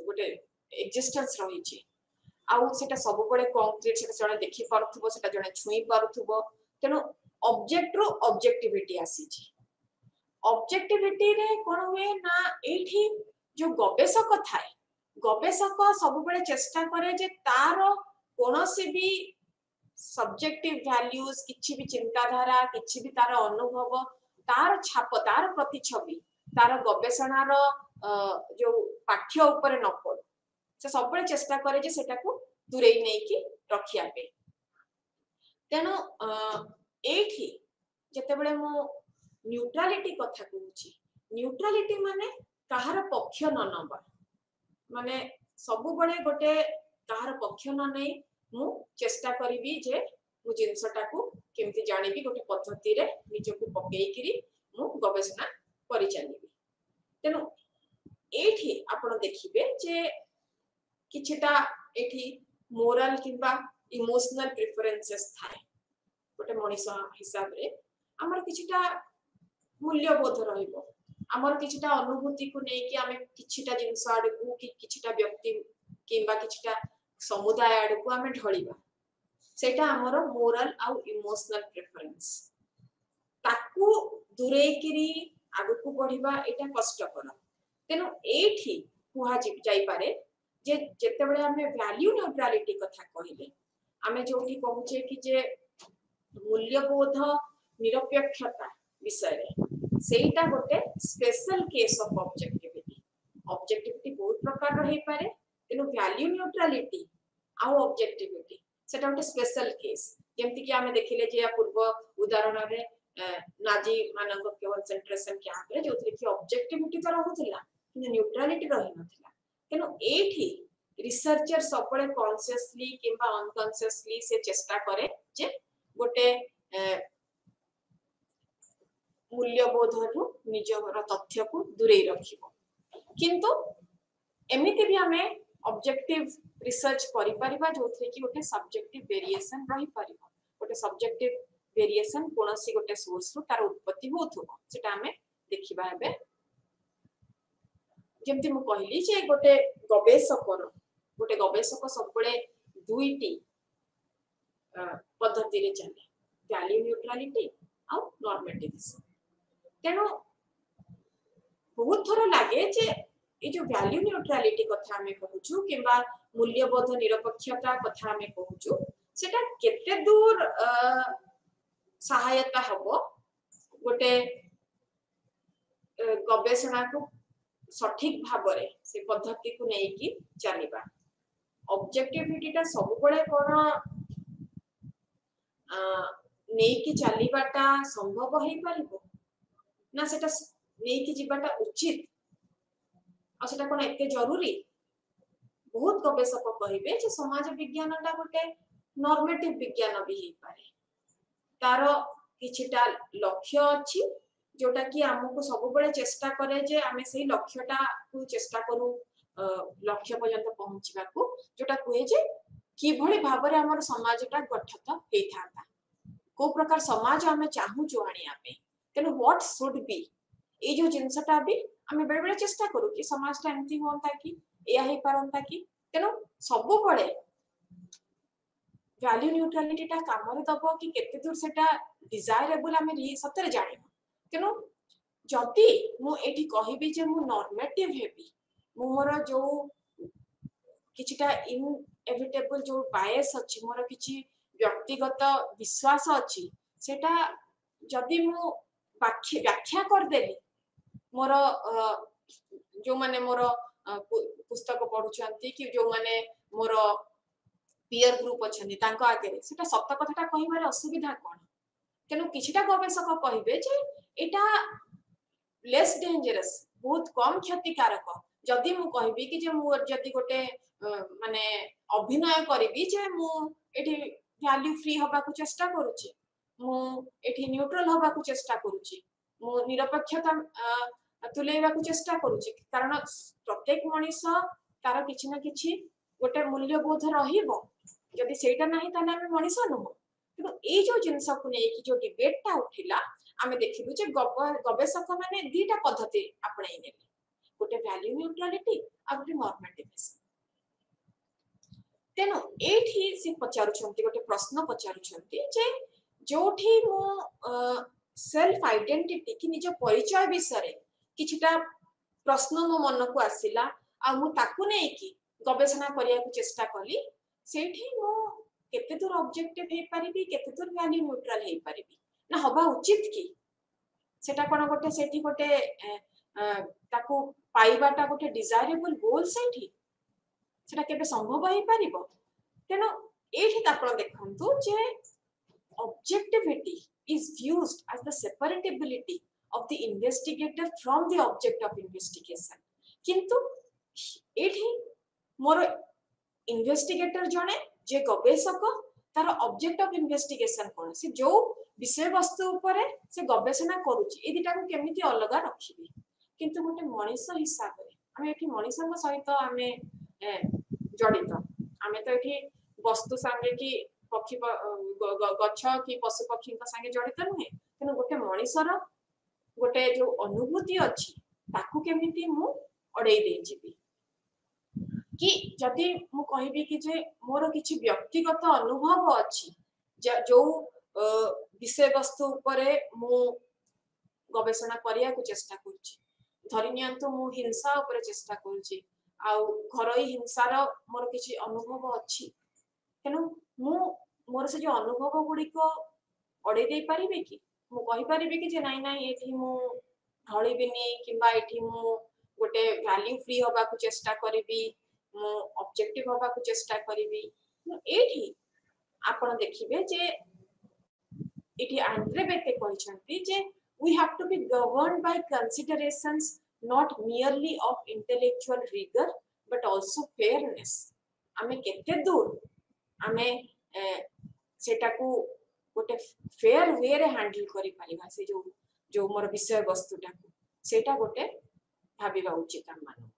S1: गोटे एक्जिस्टेंस रही छी आउ सेटा सब बळे कंक्रीट सेटा जणे देखि परथुबो सेटा जणे छुई परथुबो तेनु ऑब्जेक्ट रो ऑब्जेक्टिविटी आसी छी ऑब्जेक्टिविटी रे कोन हुए ना एठी जो गवेषक थाए गवेषक सब बळे चेष्टा करे जे तारो कोनोसी भी सब्जेक्टिव वैल्यूज किछि भी चिंताधारा किछि भी तार अनुभव तार छाप तार प्रतिछवि तार गवेषणा रो जो पाठ्य ऊपर न पड़ से सब बळे चेष्टा करे जे सेटा को दूरेई नै कि रखिया पे तेनो एठी जते बळे मो न्यूट्रलिटी कथा कहूची न्यूट्रलिटी माने काहार पक्ष न नबा माने सब बळे गोटे काहार पक्ष न नै मु चेष्टा करिवि जे मु जिंसटा को केमति जानिबि गोटे पद्धति रे निजको पकेइकिरी मु गवेषणा करि चलिबि तेनो एठी आपण देखिबे जे किछटा एठी मोरल किबा इमोशनल प्रेफरेंसेस थाए गोटे मनीष हिसाब रे हमर किछटा मूल्यबोध रहिबो हमर किछटा अनुभूति को नै कि हमें किछटा जिंस आडकू कि किछटा व्यक्ति किबा किछटा समुदाय आडकू हमें ढळिबा सेटा हमर मोरल आ इमोशनल प्रेफरेंस ताकू दुरेकिरी आगकू बढ़िबा एटा कष्टकर तेनु एठी कुहा जाई पारे जे जते बेले हमें वैल्यू न्यूट्रलिटी कथा कहिले हमें जोठी कहूचे कि जे मूल्यबोध निरपेक्षता विषय रे सेटा गोटे special case of objectivity objectivity बहुत प्रकार रही पारे तेनु वैल्यू न्यूट्रलिटी आउ ऑब्जेक्टिविटी सेटा गोटे स्पेशल केस जेमति कि आमे देखिले जे या पूर्व उदाहरण रे नाजी मानक कंसंट्रेशन कैंप रे जोथि कि ऑब्जेक्टिविटी तो रहउथिला कि न्यूट्रलिटी रही नथिला तेनु एठी रिसर्चर सबले कॉन्शियसली किबा अनकॉन्शियसली से चेष्टा करे जे गोटे मूल्यबोधरु निजर तथ्य को दूरे रखिबो किंतु एमिति भी हमें ऑब्जेक्टिव रिसर्च करि परिबा जोथि कि गोटे सब्जेक्टिव वेरिएशन रही परिबो गोटे सब्जेक्टिव वेरिएशन कोनसी गोटे सोर्स रु तार उत्पत्ति होथुबो सेटा हमें देखिबा हेबे जेमति मु कहली जे गोटे गवेषक सबले दुईटी पद्धति रे चले वैल्यू न्यूट्रलिटी आ नॉर्मेटिविज्म तेणु बहुत थोड़ा लगे जे ये जो वैल्यू न्यूट्रलिटी कथा हमें कहूछु किबा मूल्यबोध निरपेक्षता कथा हमें कहूछु सेटा केते दूर सहायता हबो गोटे गवेषणा को सठिक भाबरे से पद्धति को नै कि चलीबा ऑब्जेक्टिविटी ता सब बळे कोन नै कि चलीबाटा संभव होई परिबो ना सेटा नै कि जीवाटा उचित आ सेटा कोन एते जरूरी बहुत गवेषक कहिबे जे समाज विज्ञानटा गोटे नॉर्मेटिव विज्ञान भी हे पारे तार किछिटा लक्ष्य अछि जोटा कि हमको सब बळे चेष्टा करे जे आमे सेही लक्ष्यटा को चेष्टा करू लक्ष्य पर्यंत पहुंचबा को जोटा कहे जे कि भली भाबरे हमर समाजटा गठित हेई थाता को प्रकार समाज हमें चाहू जो आनिया पे तेनु व्हाट शुड बी ए जो जिंसटा भी हमें बेले बेले चेष्टा करू कि समाजटा एमती होंता कि एया हे पारंता कि तेनु सब बळे वैल्यू न्यूट्रलिटी टा कामरे दबो कि केते दूर सेटा डिजायरेबल हमें सତରେ जानिबो तेनु जति मु एठी कहिबी जे मु नॉर्मेटिव हेबी मोर जो किछिटा इनएविटेबल जो बायस अछि मोर किछि व्यक्तिगत विश्वास अछि सेटा जदि मु व्याख्या कर देली मोर जो माने मोर पुस्तक पढुछंती कि जो माने मोर पीयर ग्रुप अछंती तांको आगे सेटा सत्य कथाटा कहिबारे असुविधा कोन तेनु किछिटा गवेषक कहिबे जे एटा लेस डेंजरस बहुत कम क्षतिकारक जदि मु कहबी कि जे मु जदि गोटे माने अभिनय करबी जे मु एठी वैल्यू फ्री हबा को चेष्टा करूची मु एठी न्यूट्रल हबा को चेष्टा करूची मु निरपेक्षता तुलेबा को चेष्टा करूची कारण प्रत्येक मनीष तार किछि ना किछि गोटे मूल्यबोध रहिबो जदि सेटा नाही ताने हम मनीष नुहो किंतु ए जो जिंस को नै कि जो डिबेटटा उठिला आमे देखिलु जे गवेषक माने दीटा पद्धति आपणाई नेले गोटे वैल्यू न्यूट्रलिटी आ गोटे नॉर्मेटिविज्म तेनु एठी से पचारुछंती गोटे प्रश्न पचारुछंती जे जोठी मो सेल्फ आइडेंटिटी कि निज परिचय विषय किछिटा प्रश्न मो मन को आसिला आ मु ताकू नै कि गवेषणा करिया को चेष्टा कली सेठी मो केते दूर ऑब्जेक्टिव हे परिबी केते दूर वैल्यू न्यूट्रल हे परिबी ना हबा उचित कि सेटा कोन गोटे सेठी गोटे ताकू पाइबाटा गोटे डिजायरेबल गोल सेठी सेटा केबे संभव हे परिबो तेनो एठी आपण देखंतु जे objectivity is used as the separability of the investigator from the object of investigation किंतु एठी मोर इन्वेस्टिगेटर जने जे गवेषक तार ऑब्जेक्ट ऑफ इन्वेस्टिगेशन कोन से जो विषय वस्तु ऊपर से गवेषणा करूची ए दिटा को केमिति अलगा रखिबी किंतु गोटे मनीष हिसाब रे हमें एठी मनीषक सहित हमें जडित हमें तो एठी वस्तु संगे कि पक्षी गच्छ कि पशु पक्षी संगे जडित नुहे तेनु गोटे मनीषर गोटे जो अनुभूति अछि ताकू केमिति मु अडै दे जिबी कि जदि मु कहिबी कि जे मोर किछि व्यक्तिगत अनुभव अछि जो विषय वस्तु ऊपर मु गवेषणा करिया को चेष्टा करूची धरि नियंतु मु हिंसा ऊपर चेष्टा करूची आ घरई हिंसार मोर किछि अनुभव अछि तेनु मु मोर से जो अनुभव गुडी को अडे दे परिबे कि मु कहि परिबे कि जे नाही नाही एठी मु ढळिबिनी किबा एठी मु गोटे वैल्यू फ्री होगा को चेष्टा करिवि मु ऑब्जेक्टिव होगा को चेष्टा करिवि एठी आपण देखिबे जे एठी आंद्रे बेटे कहछंती जे we have to be governed by considerations not merely of intellectual rigor but also fairness आमे केते दूर आमे सेटा को गोटे फेयर वे रे हैंडल करि परिबा से जो मोर विषय वस्तुटा को सेटा गोटे भाबिबा उचित हम मानो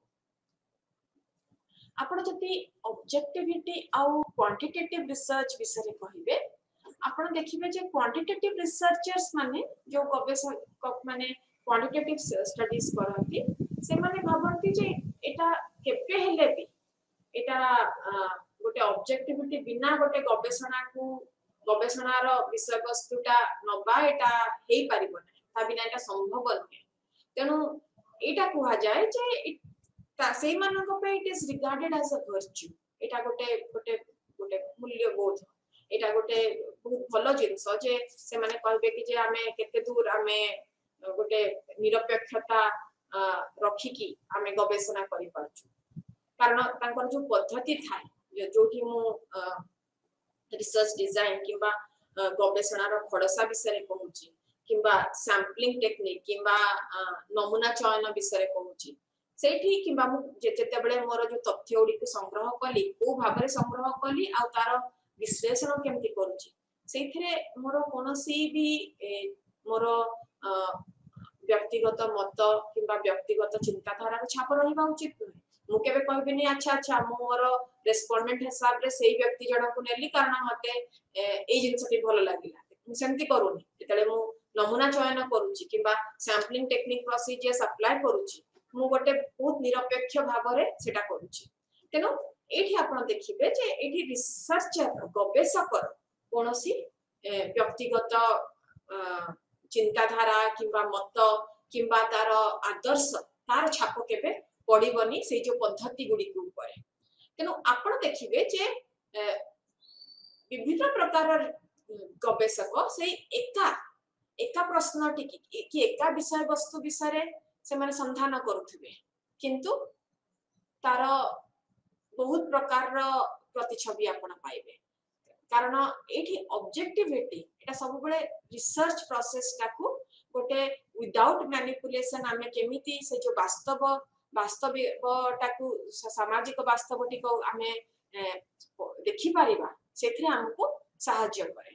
S1: आपण जति ऑब्जेक्टिविटी आउ क्वांटिटेटिव रिसर्च विषय कहिबे आपण देखिबे जे क्वांटिटेटिव रिसर्चर्स माने जो गवेषक माने क्वांटिटेटिव स्टडीज करंती से माने भाबंती जे एटा केपे हेले भी एटा गोटे ऑब्जेक्टिविटी बिना गोटे गवेषणार विषय वस्तुटा नबा एटा हेई परिबो नै ता बिना एटा संभव नै तेनु एटा कुहा जाय जे से मानको पे it is regarded as a virtue एटा गोटे गोटे गोटे मूल्यबोध एटा गोटे बहुत भलो जिंस जे से माने कहबे कि जे आमे केते दूर आमे गोटे निरपेक्षता रखी की आमे गवेषणा करि पारछु कारण तांकर जो पद्धति थाय जोठी मु रिसर्च डिजाइन किबा गवेषणार खडसा विषय कहूची किबा सैंपलिंग टेक्निक किबा नमूना चयन विषय कहूची सेठी किबा मु जेते बेले मोर जो तथ्य ओडी को संग्रह कली ओ भाबरे संग्रह कली आ तार विश्लेषण केमति करूची सेथिरे मोर कोनोसी भी मोर व्यक्तिगत मत किबा व्यक्तिगत चिंताधारा छाप रहिबा उचित मु केबे कहबिनी अच्छा अच्छा मोर रेस्पोंडेंट हिसाब रे सेही व्यक्ति जण को नेली कारण मते ए जिंसटी भलो लागिला मु सेमति करूनी जेतले मु नमूना चयन करूची किबा सैंपलिंग टेक्निक प्रोसीजर्स अप्लाई करूची मु गोटे बहुत निरपेक्ष भाबरे सेटा करूची तेनो एठी आपण देखिबे जे एठी रिसर्चर गवेषक कोनोसी व्यक्तिगत चिंताधारा किबा मत किबा तार आदर्श तार छाप केबे पड़िबनी से जो पद्धति गुडी को ऊपर तेनो आपण देखिबे जे विभिन्न प्रकार गवेषक से एका प्रश्न कि एका विषय वस्तु विषय से माने संधान करूथिबे किंतु तार बहुत प्रकार प्रतिछवि आपण पाइबे कारण एठी ऑब्जेक्टिविटी एटा सब बळे रिसर्च प्रोसेस टाकू गोटे विदाउट मैनिपुलेशन आमे केमिति से जो वास्तविकताकू सामाजिक वास्तवटी को आमे देखि परिबा सेथरे हमको सहायता करे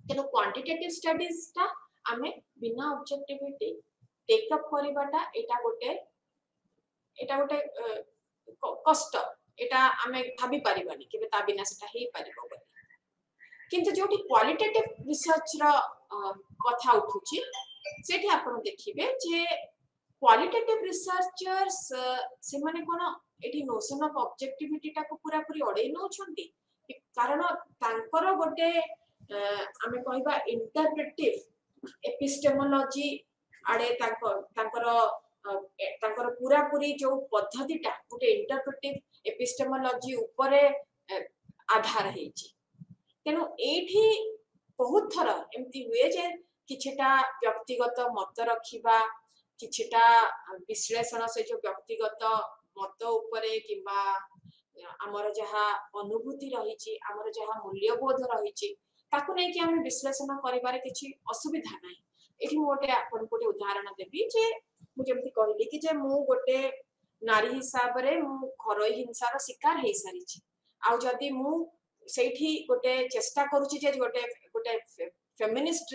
S1: तेनो क्वांटिटेटिव स्टडीज ता आमे बिना ऑब्जेक्टिविटी टेक अप करिबाटा एटा गोटे कष्ट एटा आमे भाबी परिबानी कि ता बिना सेटा हेई परिबो किंतु जोटी क्वालिटेटिव रिसर्च रा कथा उठुची सेठी आपण देखिबे जे क्वालिटेटिव रिसर्चर्स से माने कोन एठी नोशन ऑफ ऑब्जेक्टिविटी टा को पूरा पूरी अडै न छंती कारण तांकर गोटे आमे कहबा इंटरप्रेटिव एपिस्टेमोलॉजी आडे तांकर पूरा पूरी जो पद्धतिटा गोटे इंटरप्रेटिव एपिस्टेमोलॉजी ऊपर आधार हेची तेनु एठी बहुत थर एमती हुए जे किछटा व्यक्तिगत मत रखिबा किछटा विश्लेषण से जो व्यक्तिगत मत ऊपरे किबा हमर जहा अनुभूति रहिची हमर जहा मूल्यबोध रहिची ताकू नै कि हम विश्लेषण करिबारे किछि असुविधा नै एठी मोटे आपन कोटे उदाहरण देबी जे मु जेमति कहली कि जे मु गोटे नारी हिसाब रे मु घरोई हिंसार शिकार हेई सारिची आ जदी मु सेठी गोटे चेष्टा करूची जे गोटे फेमिनिस्ट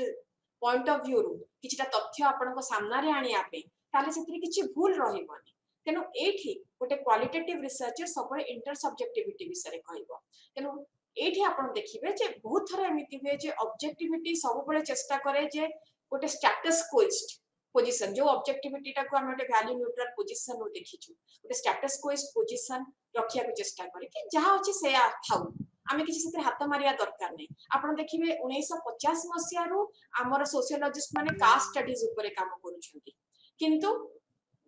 S1: पॉइंट ऑफ व्यू रु किछटा तथ्य आपन को सामना रे आनी आपे ताले सेत्री किछि भूल रहिबनी तेनु एठी गोटे क्वालिटेटिव रिसर्चर सबरे इंटर सब्जेक्टिविटी विषय कहइबो तेनु एठी आपन देखिबे जे बहुत थरा एमिति हुए जे ऑब्जेक्टिविटी सब बळे चेष्टा करे जे गोटे स्टेटस कोइस्ट पोजीशन जो ऑब्जेक्टिविटी टा को हम गोटे वैल्यू न्यूट्रल पोजीशन रो देखिछु गोटे स्टेटस कोइस्ट पोजीशन रखिया को चेष्टा करे कि जहा अछि से थाउ आमे किसी से हाथ मारिया दरकार नै आपण देखिबे 1950 मसिया रु हमर सोशियोलॉजिस्ट माने कास्ट स्टडीज ऊपर काम करूछंती किंतु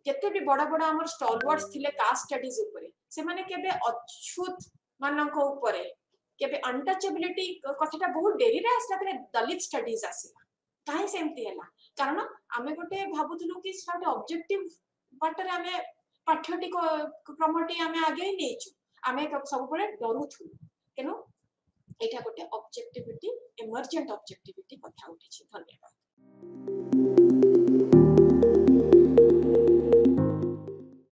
S1: केते भी बड़ा बड़ा हमर स्टॉलवर्ड्स थिले कास्ट स्टडीज ऊपर से माने केबे अछूत मानक ऊपर केबे अनटचेबिलिटी कथाटा बहुत डेरी रे आसला तने दलित स्टडीज आसीला काहे सेमती हैला कारण आमे गोटे भाबुथलु कि स्टार्ट ऑब्जेक्टिव ବାଟରେ ଆମେ ପାଠ୍ୟଟି କ୍ରମଟି ଆମେ ଆଗେଇ ନେଇଛୁ ଆମେ ସବୁବେଳେ ଡରୁଥିଲୁ ତେଣୁ ଏଇଟା ଗୋଟେ ଅବଜେକ୍ଟିଭିଟି ଏମର୍ଜେଣ୍ଟ ଅବଜେକ୍ଟିଭିଟି କଥା ଉଠିଛି ଧନ୍ୟବାଦ